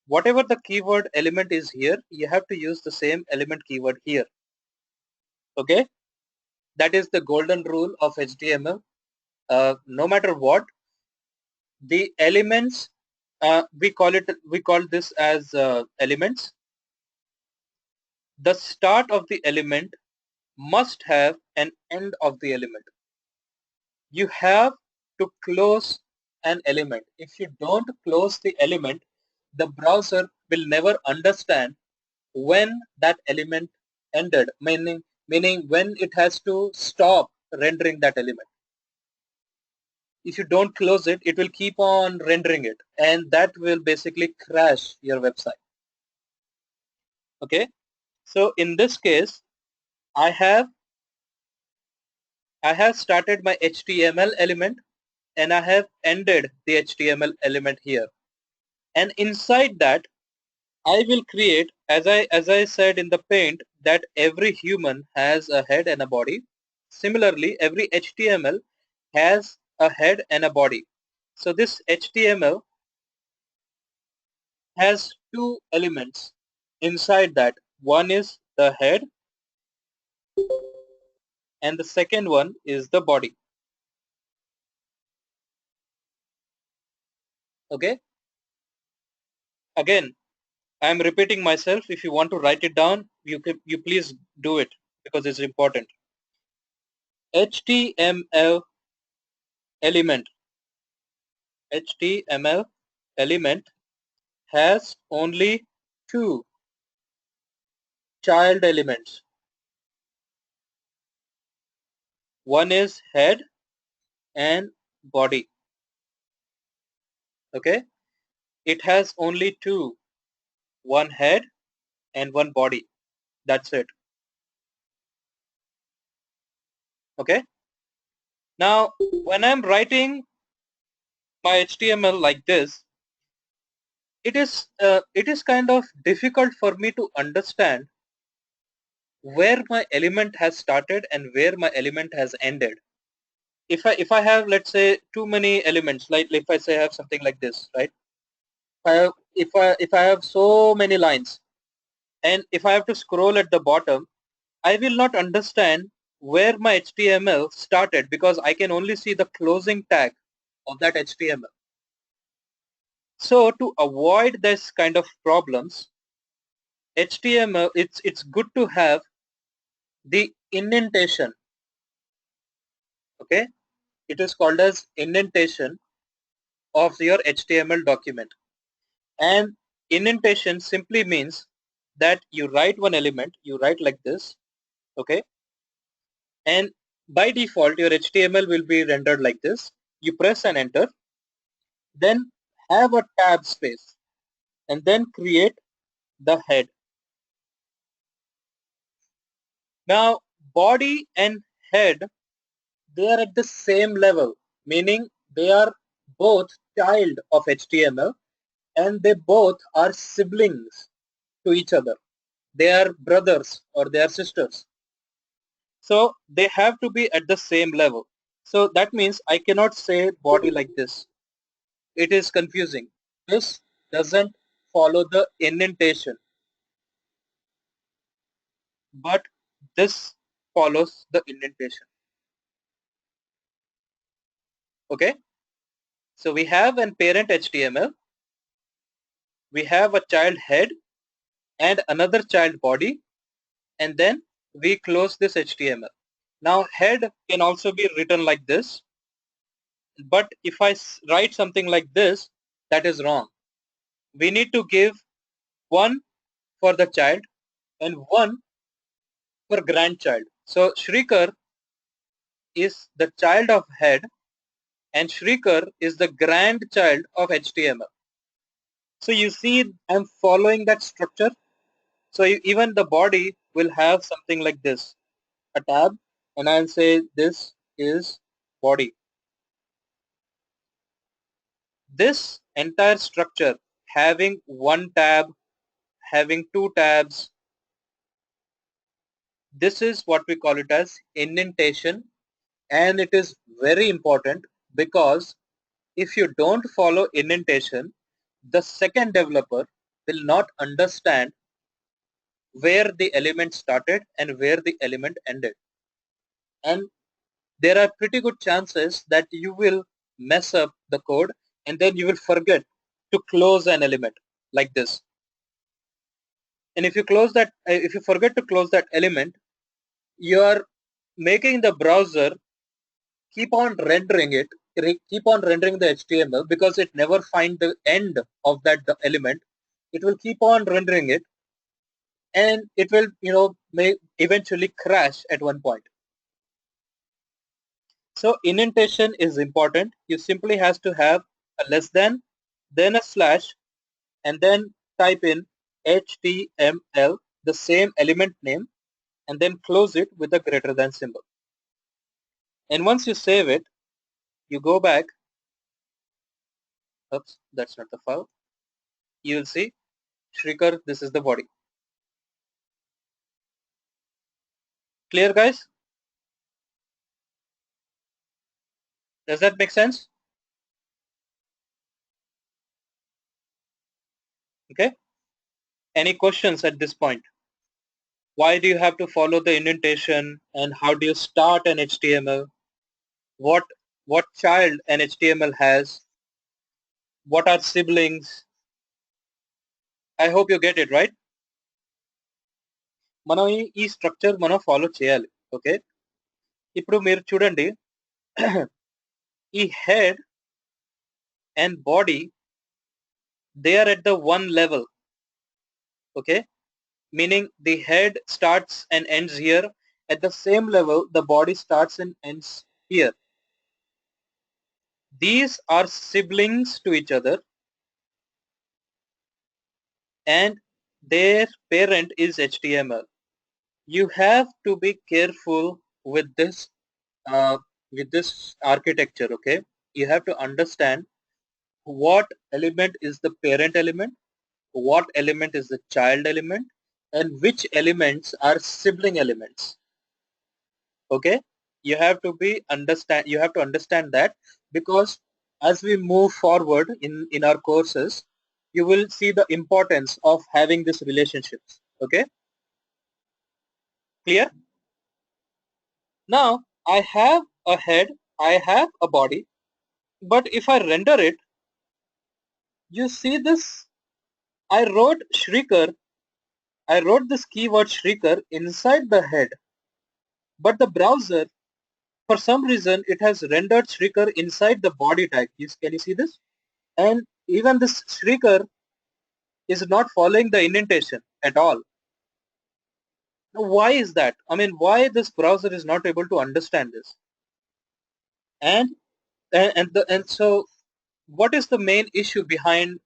Whatever the keyword element is here, you have to use the same element keyword here. Okay, that is the golden rule of HTML. No matter what, the elements, we call this as elements. The start of the element must have an end of the element. You have to close an element. If you don't close the element, the browser will never understand when that element ended, meaning when it has to stop rendering that element. If you don't close it, it will keep on rendering it, and that will basically crash your website. Okay, so in this case, I have started my HTML element and I have ended the HTML element here, and inside that I will create, as I said in the paint, that every human has a head and a body. Similarly, every HTML has a head and a body. So this HTML has two elements inside that. One is the head and the second one is the body. Okay. Again, I am repeating myself. If you want to write it down, you please do it because it's important. HTML element has only two child elements. One is head and body. Okay, it has only two, one head and one body. That's it. Okay, now when I'm writing my HTML like this, it is kind of difficult for me to understand where my element has started and where my element has ended. If I have, let's say, too many elements, like if I say I have something like this, right? if I have so many lines, and if I have to scroll at the bottom, I will not understand where my HTML started because I can only see the closing tag of that HTML. So to avoid this kind of problems, HTML, it's good to have the indentation. Okay, it is called as indentation of your HTML document. And indentation simply means that you write one element, you write like this, okay, and by default your HTML will be rendered like this. You press and enter, then have a tab space, and then create the head. Now body and head, they are at the same level, meaning they are both child of HTML and they both are siblings to each other. They are brothers or they are sisters. So they have to be at the same level. So that means I cannot say body like this. It is confusing. This doesn't follow the indentation, but this follows the indentation. Okay. So we have a parent HTML, we have a child head and another child body, and then we close this HTML. Now head can also be written like this, but if I write something like this, that is wrong. We need to give one for the child and one for grandchild. So Shrikar is the child of head and Shrikar is the grandchild of HTML. So you see I'm following that structure. So even the body will have something like this, a tab, and I'll say this is body. This entire structure having one tab, having two tabs, this is what we call it as indentation, and it is very important because if you don't follow indentation, the second developer will not understand where the element started and where the element ended. And there are pretty good chances that you will mess up the code and then you will forget to close an element like this. And if you close that, if you forget to close that element, you are making the browser keep on rendering it, keep on rendering the HTML because it never finds the end of that element. It will keep on rendering it, and it will, may eventually crash at one point. So indentation is important. You simply has to have a less than, then a slash, and then type in HTML, the same element name, and then close it with a greater than symbol. And once you save it, you go back. Oops, that's not the file. You will see Shrikar, this is the body. Clear, guys? Does that make sense? Okay. Any questions at this point? Why do you have to follow the indentation, and how do you start an HTML? What child an HTML has? What are siblings? I hope you get it, right? మనం ఈ structure మనం follow చేయాలి. Okay, ఇప్పుడు మీరు చూడండి ఈ head and body, they are at the one level. Okay, meaning the head starts and ends here. At the same level, the body starts and ends here. These are siblings to each other, and their parent is HTML. You have to be careful with this architecture. Okay, you have to understand what element is the parent element, what element is the child element, and which elements are sibling elements. Okay, you have to understand that, because as we move forward in our courses, you will see the importance of having these relationships. Okay, clear? Now I have a head, I have a body, but if I render it, you see this, I wrote Shrieker, I wrote this keyword Shrieker inside the head, but the browser, for some reason, it has rendered Shrieker inside the body tag. Can you see this? And even this Shrieker is not following the indentation at all. Now, why is that? I mean, why this browser is not able to understand this? And so what is the main issue behind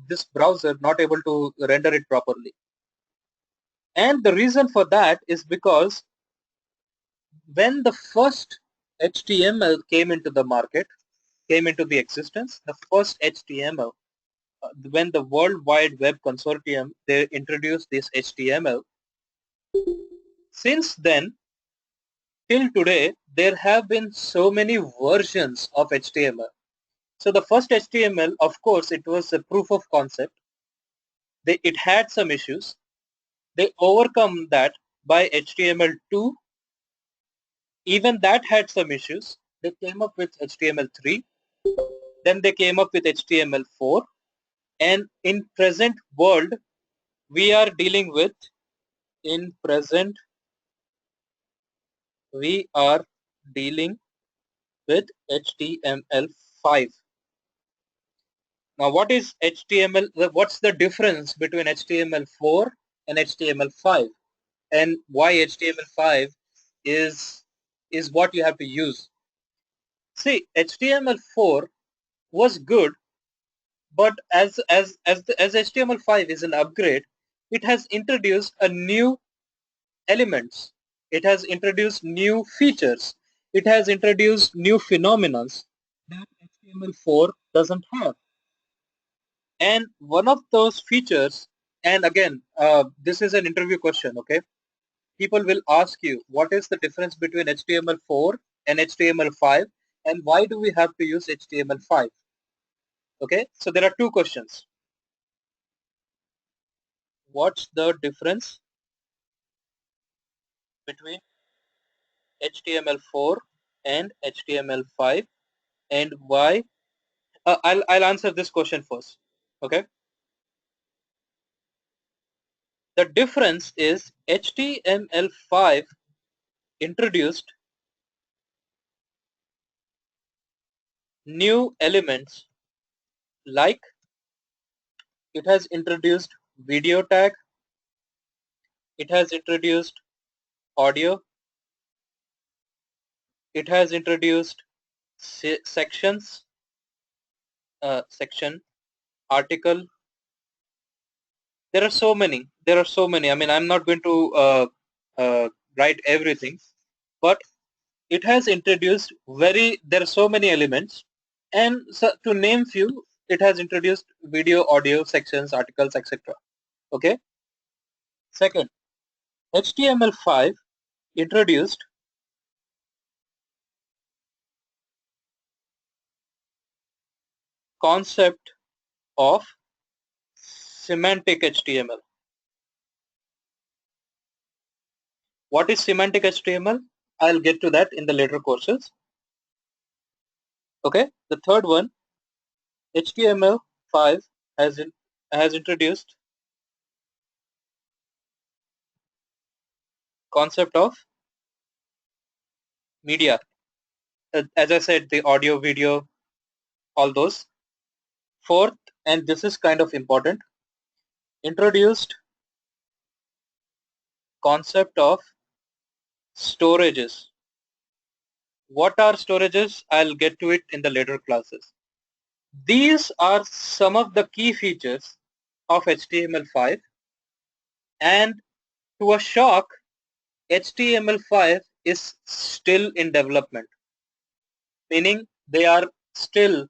this browser not able to render it properly? And the reason for that is because when the first HTML came into the market, came into the existence, the first HTML, when the World Wide Web Consortium, they introduced this HTML, since then till today, there have been so many versions of HTML. So the first HTML, of course, it was a proof of concept. It had some issues. They overcome that by HTML2. Even that had some issues. They came up with HTML3. Then they came up with HTML4. And in present world, we are dealing with, in present, we are dealing with HTML5. Now what is HTML? What's the difference between HTML4 and HTML5? And why HTML5 is what you have to use? See, HTML4 was good, but as HTML5 is an upgrade, it has introduced a new elements. It has introduced new features. It has introduced new phenomena that HTML4 doesn't have. And one of those features, and again, this is an interview question, okay? People will ask you, what is the difference between HTML4 and HTML5, and why do we have to use HTML5? Okay, so there are two questions. What's the difference between HTML4 and HTML5, and why? I'll answer this question first. Okay. The difference is HTML5 introduced new elements, like it has introduced video tag, it has introduced audio, it has introduced sections, section, article. There are so many. I mean, I'm not going to write everything, but it has introduced there are so many elements, and so to name few, it has introduced video, audio, sections, articles, etc. Okay. Second, HTML5 introduced concept of semantic HTML. What is semantic HTML? I'll get to that in the later courses. Okay. The third one, HTML5 has introduced concept of media. As I said, the audio, video, all those. Fourth, and this is kind of important, introduced concept of storages. What are storages? I'll get to it in the later classes. These are some of the key features of HTML5, and to a shock, HTML5 is still in development, meaning they are still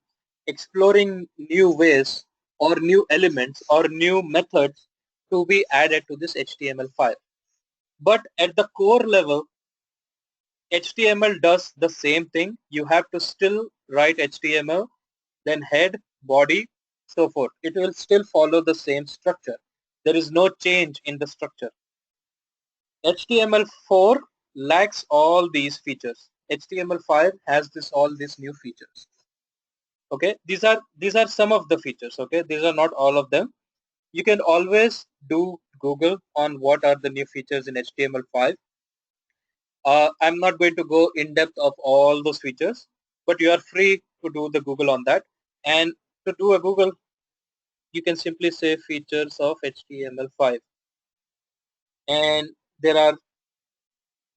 exploring new ways or new elements or new methods to be added to this HTML5. But at the core level, HTML does the same thing. You have to still write HTML, then head, body, so forth. It will still follow the same structure. There is no change in the structure. HTML4 lacks all these features. HTML5 has all these new features. Okay, these are some of the features. Okay, these are not all of them. You can always do Google on what are the new features in HTML5. I'm not going to go in depth of all those features, but you are free to do the Google on that. And to do a Google, you can simply say features of HTML5, and there are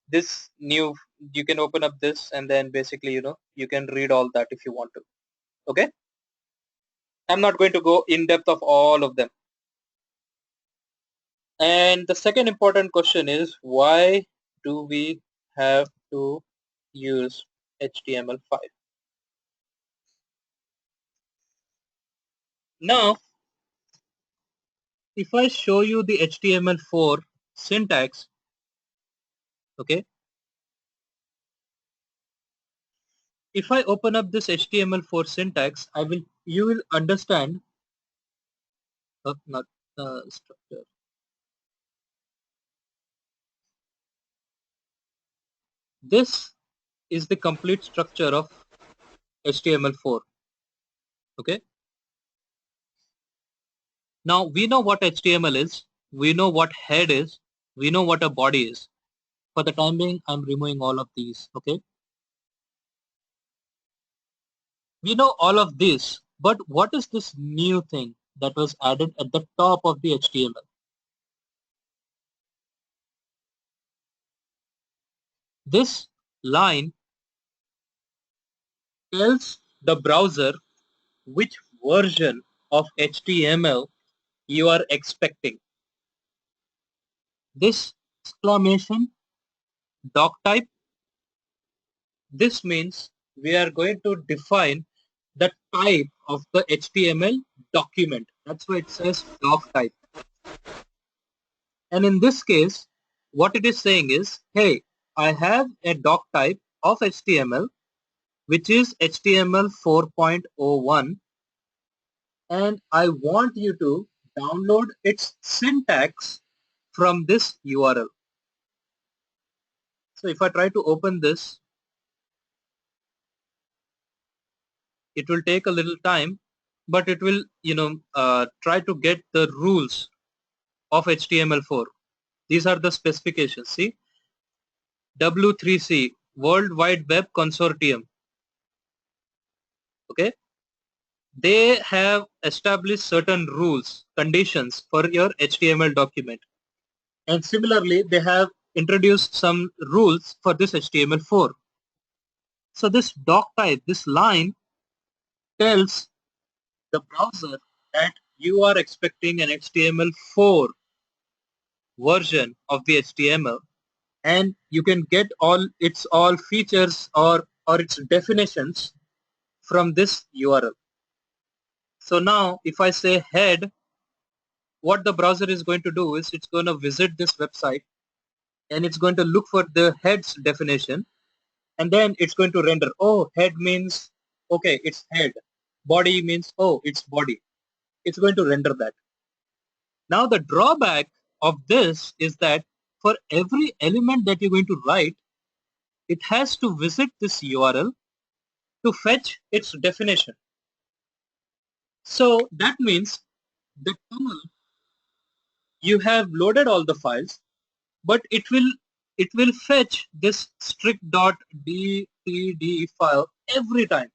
this new, you can open up this and then basically you can read all that if you want to. Okay, I'm not going to go in depth of all of them. And the second important question is, why do we have to use HTML5? Now if I show you the HTML4 syntax, okay, if I open up this HTML4 syntax, you will understand, not structure. This is the complete structure of HTML4. Okay. Now we know what HTML is, we know what head is, we know what a body is. For the time being, I'm removing all of these. Okay. We know all of this, but what is this new thing that was added at the top of the HTML? This line tells the browser which version of HTML you are expecting. This exclamation doc type, this means we are going to define the type of the HTML document. That's why it says doc type. And in this case, what it is saying is, hey, I have a doc type of HTML, which is HTML 4.01, and I want you to download its syntax from this URL. So if I try to open this, it will take a little time, but it will try to get the rules of HTML4. These are the specifications. See, W3C, World Wide Web Consortium. Okay, they have established certain rules, conditions for your HTML document. And similarly, they have introduced some rules for this HTML4. So this doc type, this line tells the browser that you are expecting an HTML4 version of the HTML, and you can get all its features or its definitions from this URL. So now if I say head, what the browser is going to do is it's going to visit this website and it's going to look for the head's definition, and then it's going to render, oh, head means, okay, it's head. Body means, oh, it's body. It's going to render that. Now the drawback of this is that for every element that you're going to write, it has to visit this URL to fetch its definition. So that means the tunnel, you have loaded all the files, but it will fetch this strict.dtd file every time.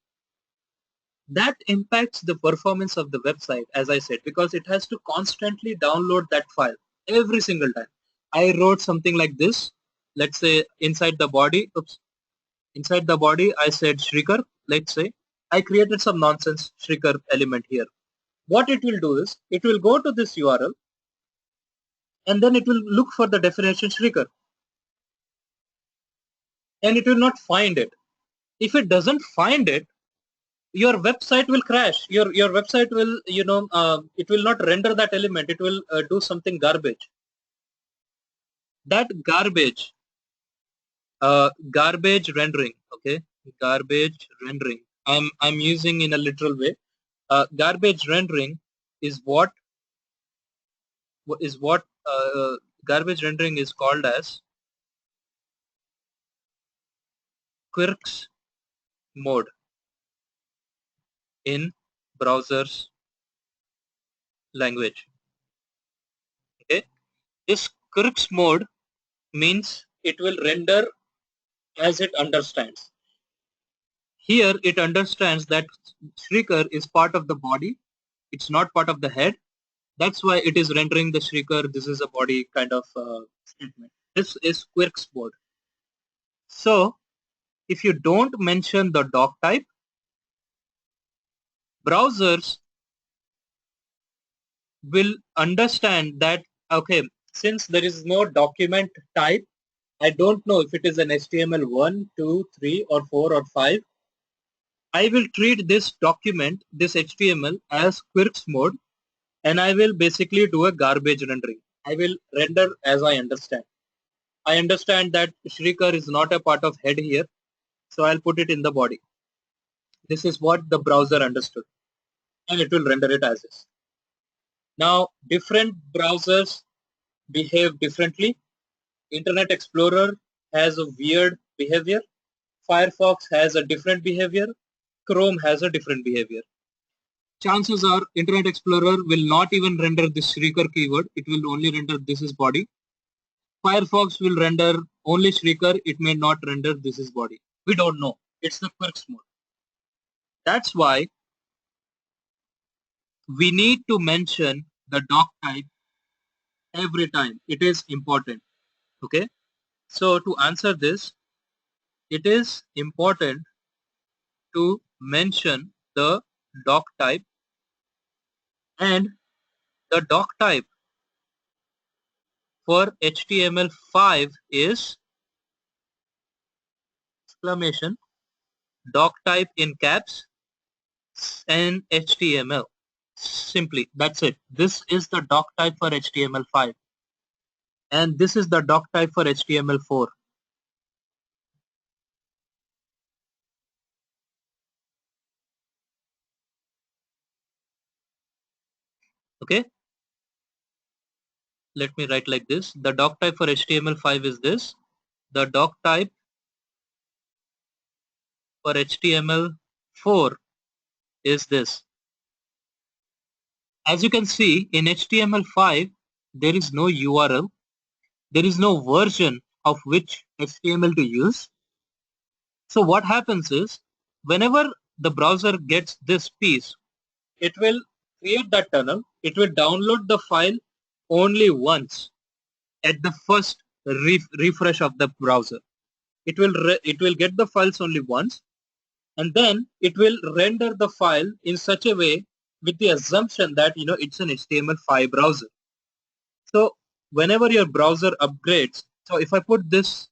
That impacts the performance of the website, as I said, because it has to constantly download that file every single time. I wrote something like this. Let's say inside the body, inside the body I said Shrikar. Let's say I created some nonsense Shrikar element here. What it will do is it will go to this URL and then it will look for the definition Shrikar, and it will not find it. If it doesn't find it, your website will crash. Your website will, it will not render that element. It will do something garbage. That garbage rendering, okay, garbage rendering, I'm using in a literal way. Garbage rendering is what garbage rendering is called as Quirk's mode in browser's language. Okay, this Quirk's mode means it will render as it understands. Here it understands that Shrieker is part of the body, it's not part of the head. That's why it is rendering the Shrieker, this is a body kind of statement. This is Quirk's mode. So if you don't mention the doc type, browsers will understand that, okay, since there is no document type, I don't know if it is an HTML1, 2, 3 or 4 or 5. I will treat this document, this HTML as Quirk's mode, and I will basically do a garbage rendering. I will render as I understand. I understand that Shrieker is not a part of head here, so I'll put it in the body. This is what the browser understood, and it will render it as is. Now, different browsers behave differently. Internet Explorer has a weird behavior. Firefox has a different behavior. Chrome has a different behavior. Chances are Internet Explorer will not even render this Shrieker keyword. It will only render this is body. Firefox will render only Shrieker. It may not render this is body. We don't know. It's the Quirk's mode. That's why we need to mention the doc type every time. It is important. Okay. So to answer this, it is important to mention the doc type, and the doc type for HTML5 is exclamation doc type in caps and HTML. Simply, that's it. This is the doc type for HTML5, and this is the doc type for HTML4. Okay, let me write like this. The doc type for HTML5 is this. The doc type for HTML4 is this. As you can see, in HTML5 there is no URL, there is no version of which HTML to use. So what happens is, whenever the browser gets this piece, it will create that tunnel, it will download the file only once at the first refresh of the browser. It will get the files only once, and then it will render the file in such a way with the assumption that it's an HTML5 browser. So whenever your browser upgrades, so if I put this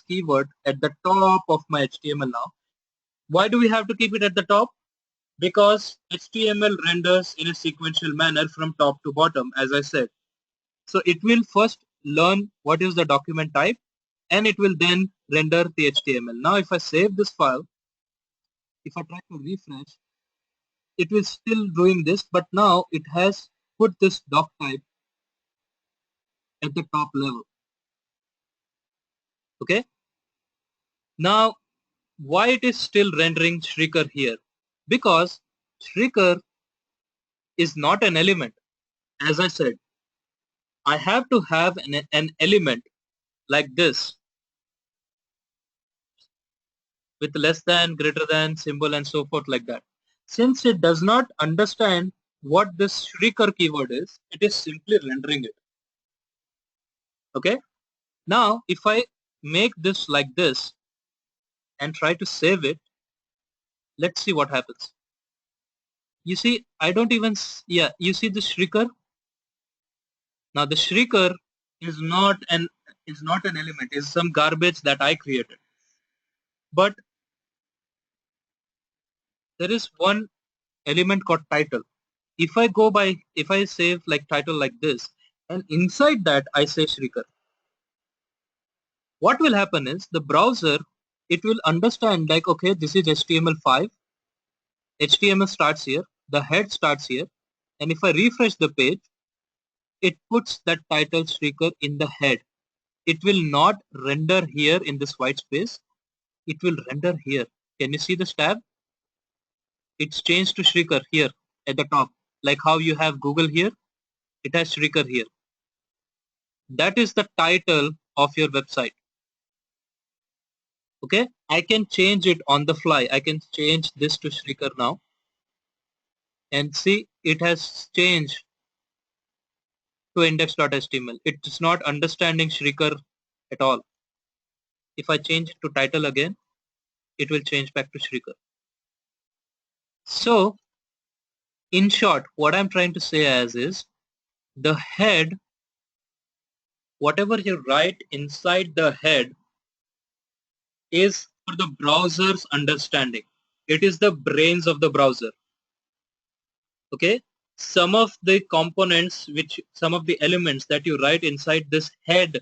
keyword at the top of my HTML now, why do we have to keep it at the top? Because HTML renders in a sequential manner from top to bottom, as I said. So it will first learn what is the document type, and it will then render the HTML. Now if I save this file, if I try to refresh, it will still doing this, but now it has put this doc type at the top level. Okay. Now why it is still rendering Shrieker here? Because Shrieker is not an element. As I said, I have to have an element like this with less than, greater than symbol and so forth like that. Since it does not understand what this Shrieker keyword is, it is simply rendering it. Okay. Now if I make this like this and try to save it, let's see what happens. You see, I don't even, yeah, you see the Shrieker. Now the Shrieker is not an element, is some garbage that I created. But there is one element called title. If I save like title like this, and inside that I say Shrieker, what will happen is the browser, it will understand like, okay, this is HTML5, HTML starts here, the head starts here, and if I refresh the page, it puts that title Shrikar in the head. It will not render here in this white space. It will render here. Can you see this tab? It's changed to Shrikar here at the top. Like how you have Google here, it has Shrikar here. That is the title of your website. Okay, I can change it on the fly. I can change this to Shrikar now. And see, it has changed to index.html. It's not understanding Shrikar at all. If I change it to title again, it will change back to Shrikar. So, in short, what I'm trying to say as is, the head, whatever you write inside the head is for the browser's understanding. It is the brains of the browser. Okay, some of the components, some of the elements that you write inside this head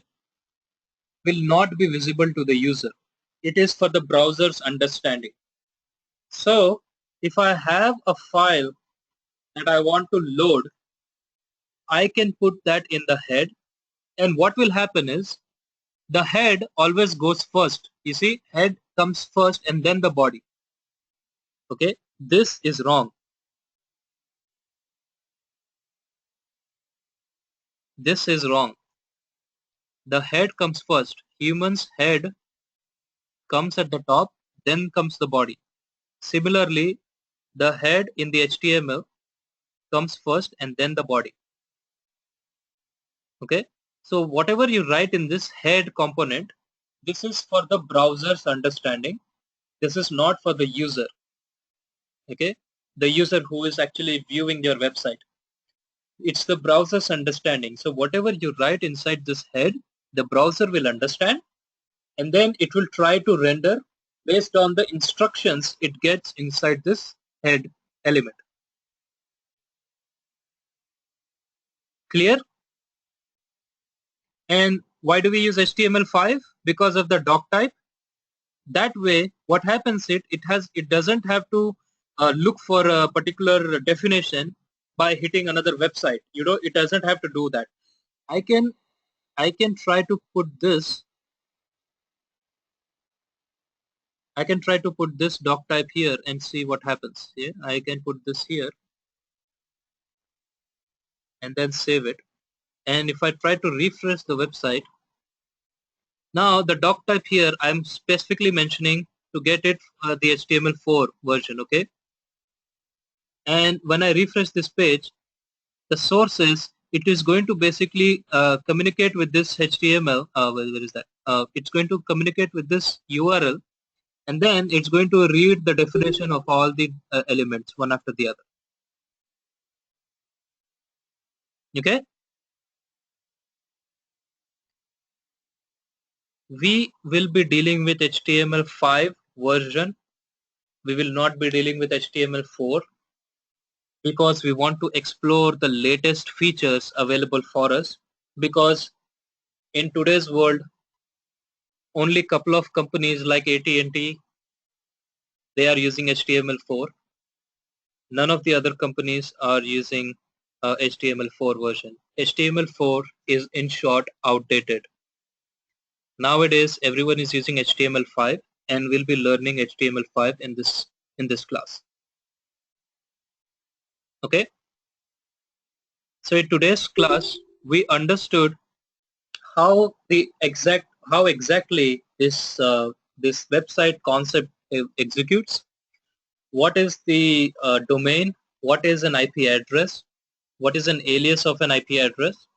will not be visible to the user. It is for the browser's understanding. So if I have a file that I want to load, I can put that in the head, and what will happen is the head always goes first. You see, head comes first and then the body. Okay, this is wrong. This is wrong. The head comes first. Human's head comes at the top, then comes the body. Similarly, the head in the HTML comes first and then the body. Okay, so whatever you write in this head component, this is for the browser's understanding. This is not for the user. Okay, the user who is actually viewing your website. It's the browser's understanding. So whatever you write inside this head, the browser will understand, and then it will try to render based on the instructions it gets inside this head element. Clear? And why do we use HTML5? Because of the doc type. That way, what happens it doesn't have to look for a particular definition by hitting another website. You know, it doesn't have to do that. I can try to put this. I can try to put this doc type here and see what happens. Yeah, I can put this here and then save it. And if I try to refresh the website, now the doc type here I'm specifically mentioning to get it the HTML4 version. Okay. And when I refresh this page, the source is, it is going to basically communicate with this HTML. Where is that? It's going to communicate with this URL, and then it's going to read the definition of all the elements one after the other. Okay. We will be dealing with HTML5 version. We will not be dealing with HTML4 because we want to explore the latest features available for us, because in today's world only a couple of companies like AT&T, they are using HTML4. None of the other companies are using HTML4 version. HTML4 is, in short, outdated. Nowadays everyone is using HTML5, and we'll be learning HTML5 in this class. Okay, so in today's class we understood how exactly this website concept executes, what is the domain, what is an IP address, what is an alias of an IP address,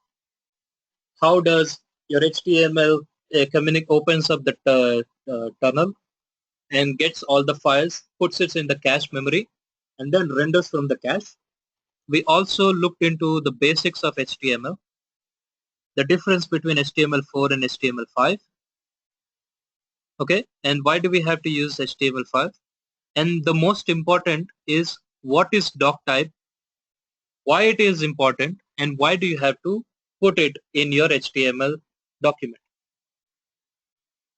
how does your HTML opens up the tunnel and gets all the files, puts it in the cache memory, and then renders from the cache. We also looked into the basics of HTML, the difference between HTML4 and HTML5. Okay, and why do we have to use HTML5? And the most important is, what is doc type, why it is important, and why do you have to put it in your HTML document.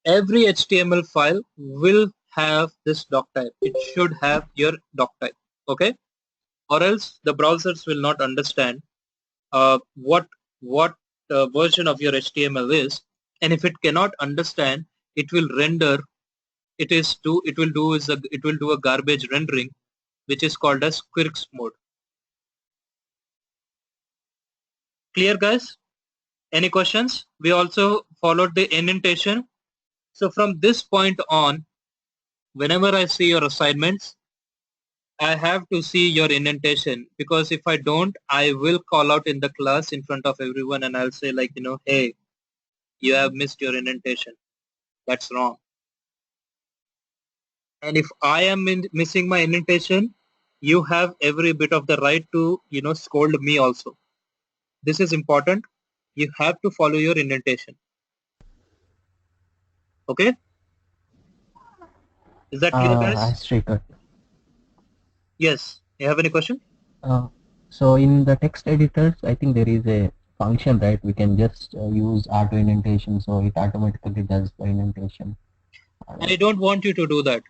Every HTML file will have this doc type. It should have your doc type. okay? Or else the browsers will not understand what version of your HTML is, and if it cannot understand, it will render. It will do a garbage rendering, which is called as Quirks mode. Clear, guys? Any questions? We also followed the indentation. So from this point on, whenever I see your assignments, I have to see your indentation, because if I don't, I will call out in the class in front of everyone and I'll say, like, hey, you have missed your indentation. That's wrong. And if I am missing my indentation, you have every bit of the right to, scold me also. This is important. You have to follow your indentation. Okay? Is that clear, guys? Shrikar. Yes. You have any question? So in the text editors, I think there is a function, right? We can just use auto indentation, so it automatically does the indentation. I don't want you to do that.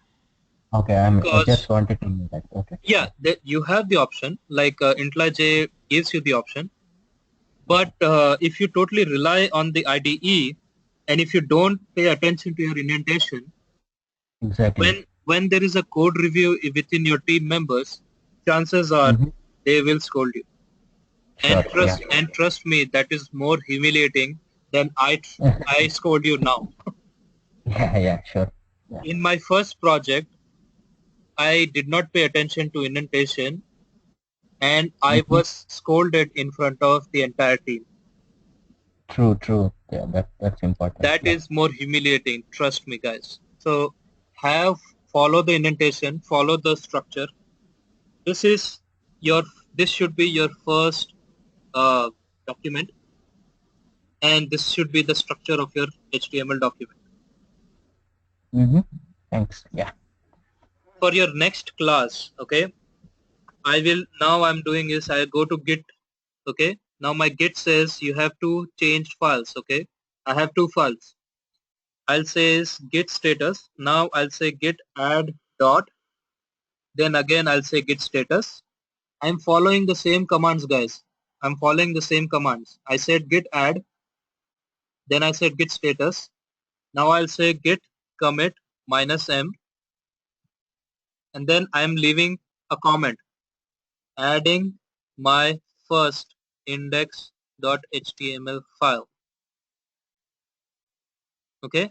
Okay, I Because, just wanted to know that. Okay. yeah, you have the option, like IntelliJ gives you the option. But if you totally rely on the IDE, and if you don't pay attention to your indentation, Exactly. when there is a code review within your team members, chances are they will scold you. Sure. Yeah. And trust me, that is more humiliating than I scold you now. Yeah. Yeah. Sure. Yeah. In my first project, I did not pay attention to indentation, and I was scolded in front of the entire team. True. True. Yeah. That's important. That Yeah. is more humiliating. Trust me, guys. So follow the indentation, follow the structure. This is this should be your first document, and this should be the structure of your HTML document. Thanks. Yeah. For your next class, okay, I'm doing is I go to Git, okay. Now my Git says you have to change files, okay. I have two files. I'll say is git status. Now I'll say git add dot. Then again I'll say git status. I'm following the same commands, guys. I'm following the same commands. I said git add. Then I said git status. Now I'll say git commit -m. And then I'm leaving a comment, adding my first index.html file. Okay.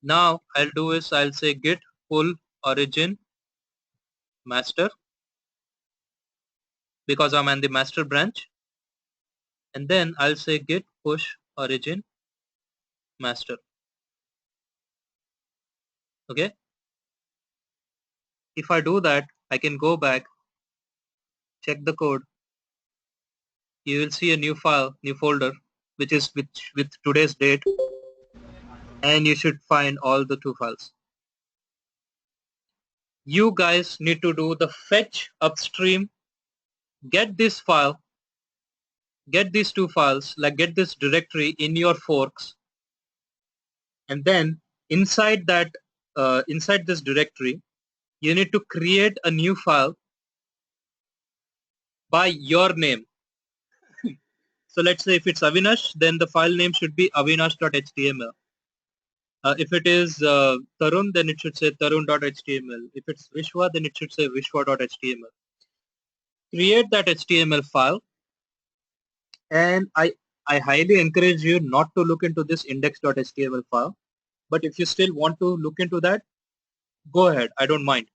Now I'll do is I'll say git pull origin master, because I'm in the master branch. And then I'll say git push origin master. Okay. If I do that, I can go back, check the code. You will see a new file, new folder, which is with today's date, and you should find all the two files. You guys need to do the fetch upstream, get this file, get these two files, like get this directory in your forks, and then inside this directory, you need to create a new file by your name. So let's say if it's Avinash, then the file name should be avinash.html. If it is Tarun, then it should say tarun.html. If it's Vishwa, then it should say vishwa.html. Create that HTML file, and I highly encourage you not to look into this index.html file. But if you still want to look into that, go ahead. I don't mind.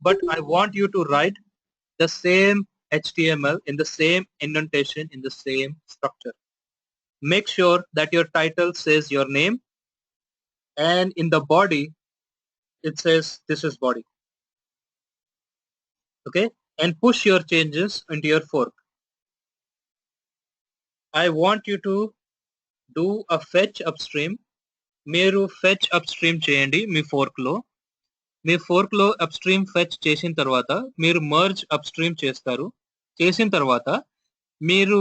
But I want you to write the same HTML in the same indentation, in the same structure. Make sure that your title says your name, and in the body it says this is body. Okay, and push your changes into your fork. I want you to do a fetch upstream. మీరు fetch upstream చేయండి మీ fork లో. మీ fork లో upstream fetch చేసిన తర్వాత మీరు merge upstream చేస్తారు. చేసిన తర్వాత మీరు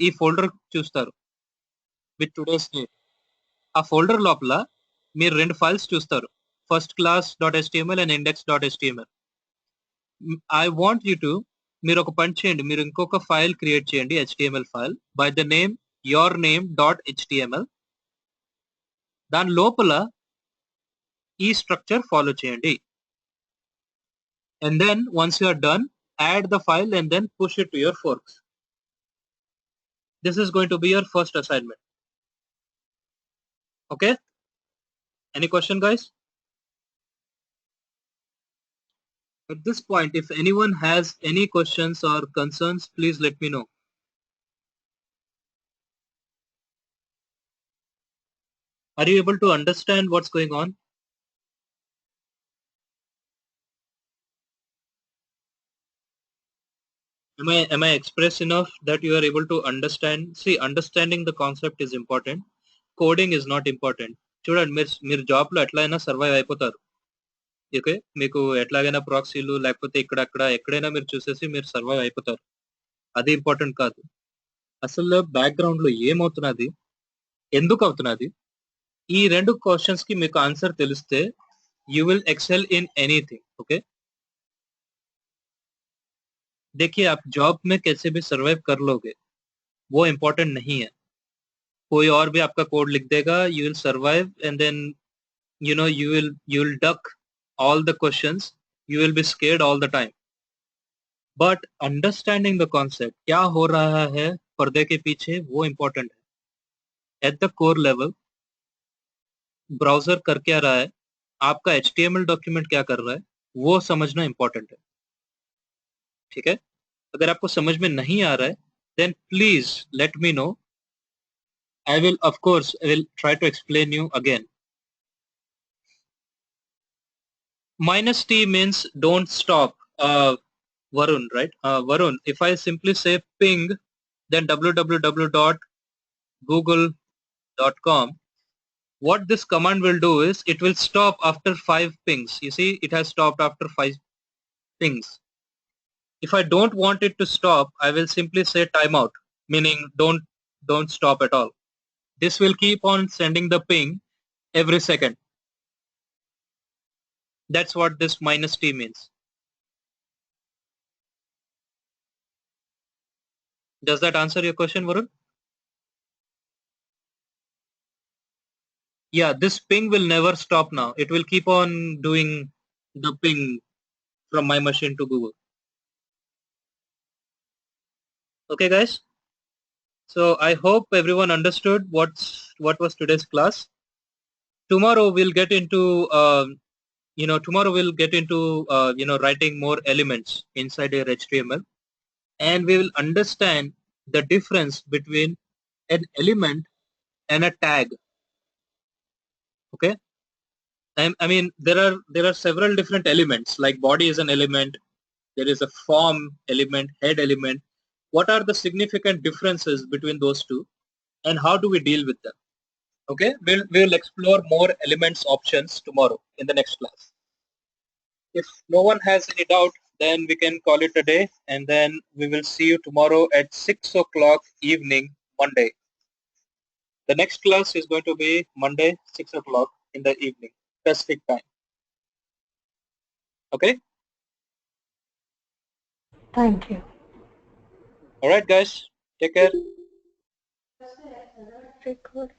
ఈ ఫోల్డర్ చూస్తారు with today's date. ఆ ఫోల్డర్ లోపల మీరు రెండు ఫైల్స్ చూస్తారు, first class.html and index.html. I want you to మీరు ఒక పని చేయండి, మీరు ఇంకొక ఫైల్ క్రియేట్ చేయండి, HTML file by the name yourname.html. దాని లోపల ఈ స్ట్రక్చర్ ఫాలో చేయండి. And then once you are done, add the file and then push it to your forks. This is going to be your first assignment. Okay? Any question, guys? At this point, if anyone has any questions or concerns, please let me know. Are you able to understand what's going on? Am I express enough that you are able to understand? See, understanding the concept is important. Coding is not important. చూడండి, మీరు job లో ఎట్లయినా survive అయిపోతారు. Okay, మీకు ఎట్లాగైనా ప్రాక్సీలు లేకపోతే ఇక్కడ ఎక్కడైనా మీరు చూసేసి మీరు సర్వైవ్ అయిపోతారు. అది ఇంపార్టెంట్ కాదు. అసలు బ్యాక్గ్రౌండ్ లో ఏమవుతున్నది, ఎందుకు అవుతున్నది, ఈ రెండు క్వశ్చన్స్ కి మీకు ఆన్సర్ తెలిస్తే you will excel in anything. Okay, देखिए आप जॉब में कैसे भी सर्वाइव कर लोगे, वो इम्पोर्टेंट नहीं है. कोई और भी आपका कोड लिख देगा, you will survive and then you will duck all the questions, you will be scared all the time. But understanding the concept, क्या हो रहा है पर्दे के पीछे, वो important है. At the core level, browser कर क्या रहा है, आपका HTML डॉक्यूमेंट क्या कर रहा है, वो समझना important है. ठीक है, अगर आपको समझ में नहीं आ रहा है then please let me know. I will try to explain you again. Minus T means don't stop. Varun, right? Varun, if I simply say ping, then www.google.com, what this command will do is it will stop after 5 pings. You see, it has stopped after 5 pings. If I don't want it to stop, I will simply say timeout, meaning don't stop at all. This will keep on sending the ping every second. That's what this minus T means. Does that answer your question, Varun? Yeah, this ping will never stop now. It will keep on doing the ping from my machine to Google. Okay, guys. So I hope everyone understood what was today's class. Tomorrow we'll get into writing more elements inside your HTML, and we will understand the difference between an element and a tag. Okay, I mean there are several different elements, like body is an element, there is a form element, head element. What are the significant differences between those two, and how do we deal with them? Okay, we'll explore more elements options tomorrow in the next class. If no one has any doubt, then we can call it a day, and then we will see you tomorrow at 6 o'clock evening, Monday. The next class is going to be Monday, 6 o'clock in the evening, Pacific time. Okay? Thank you. All right, guys. Take care. Record.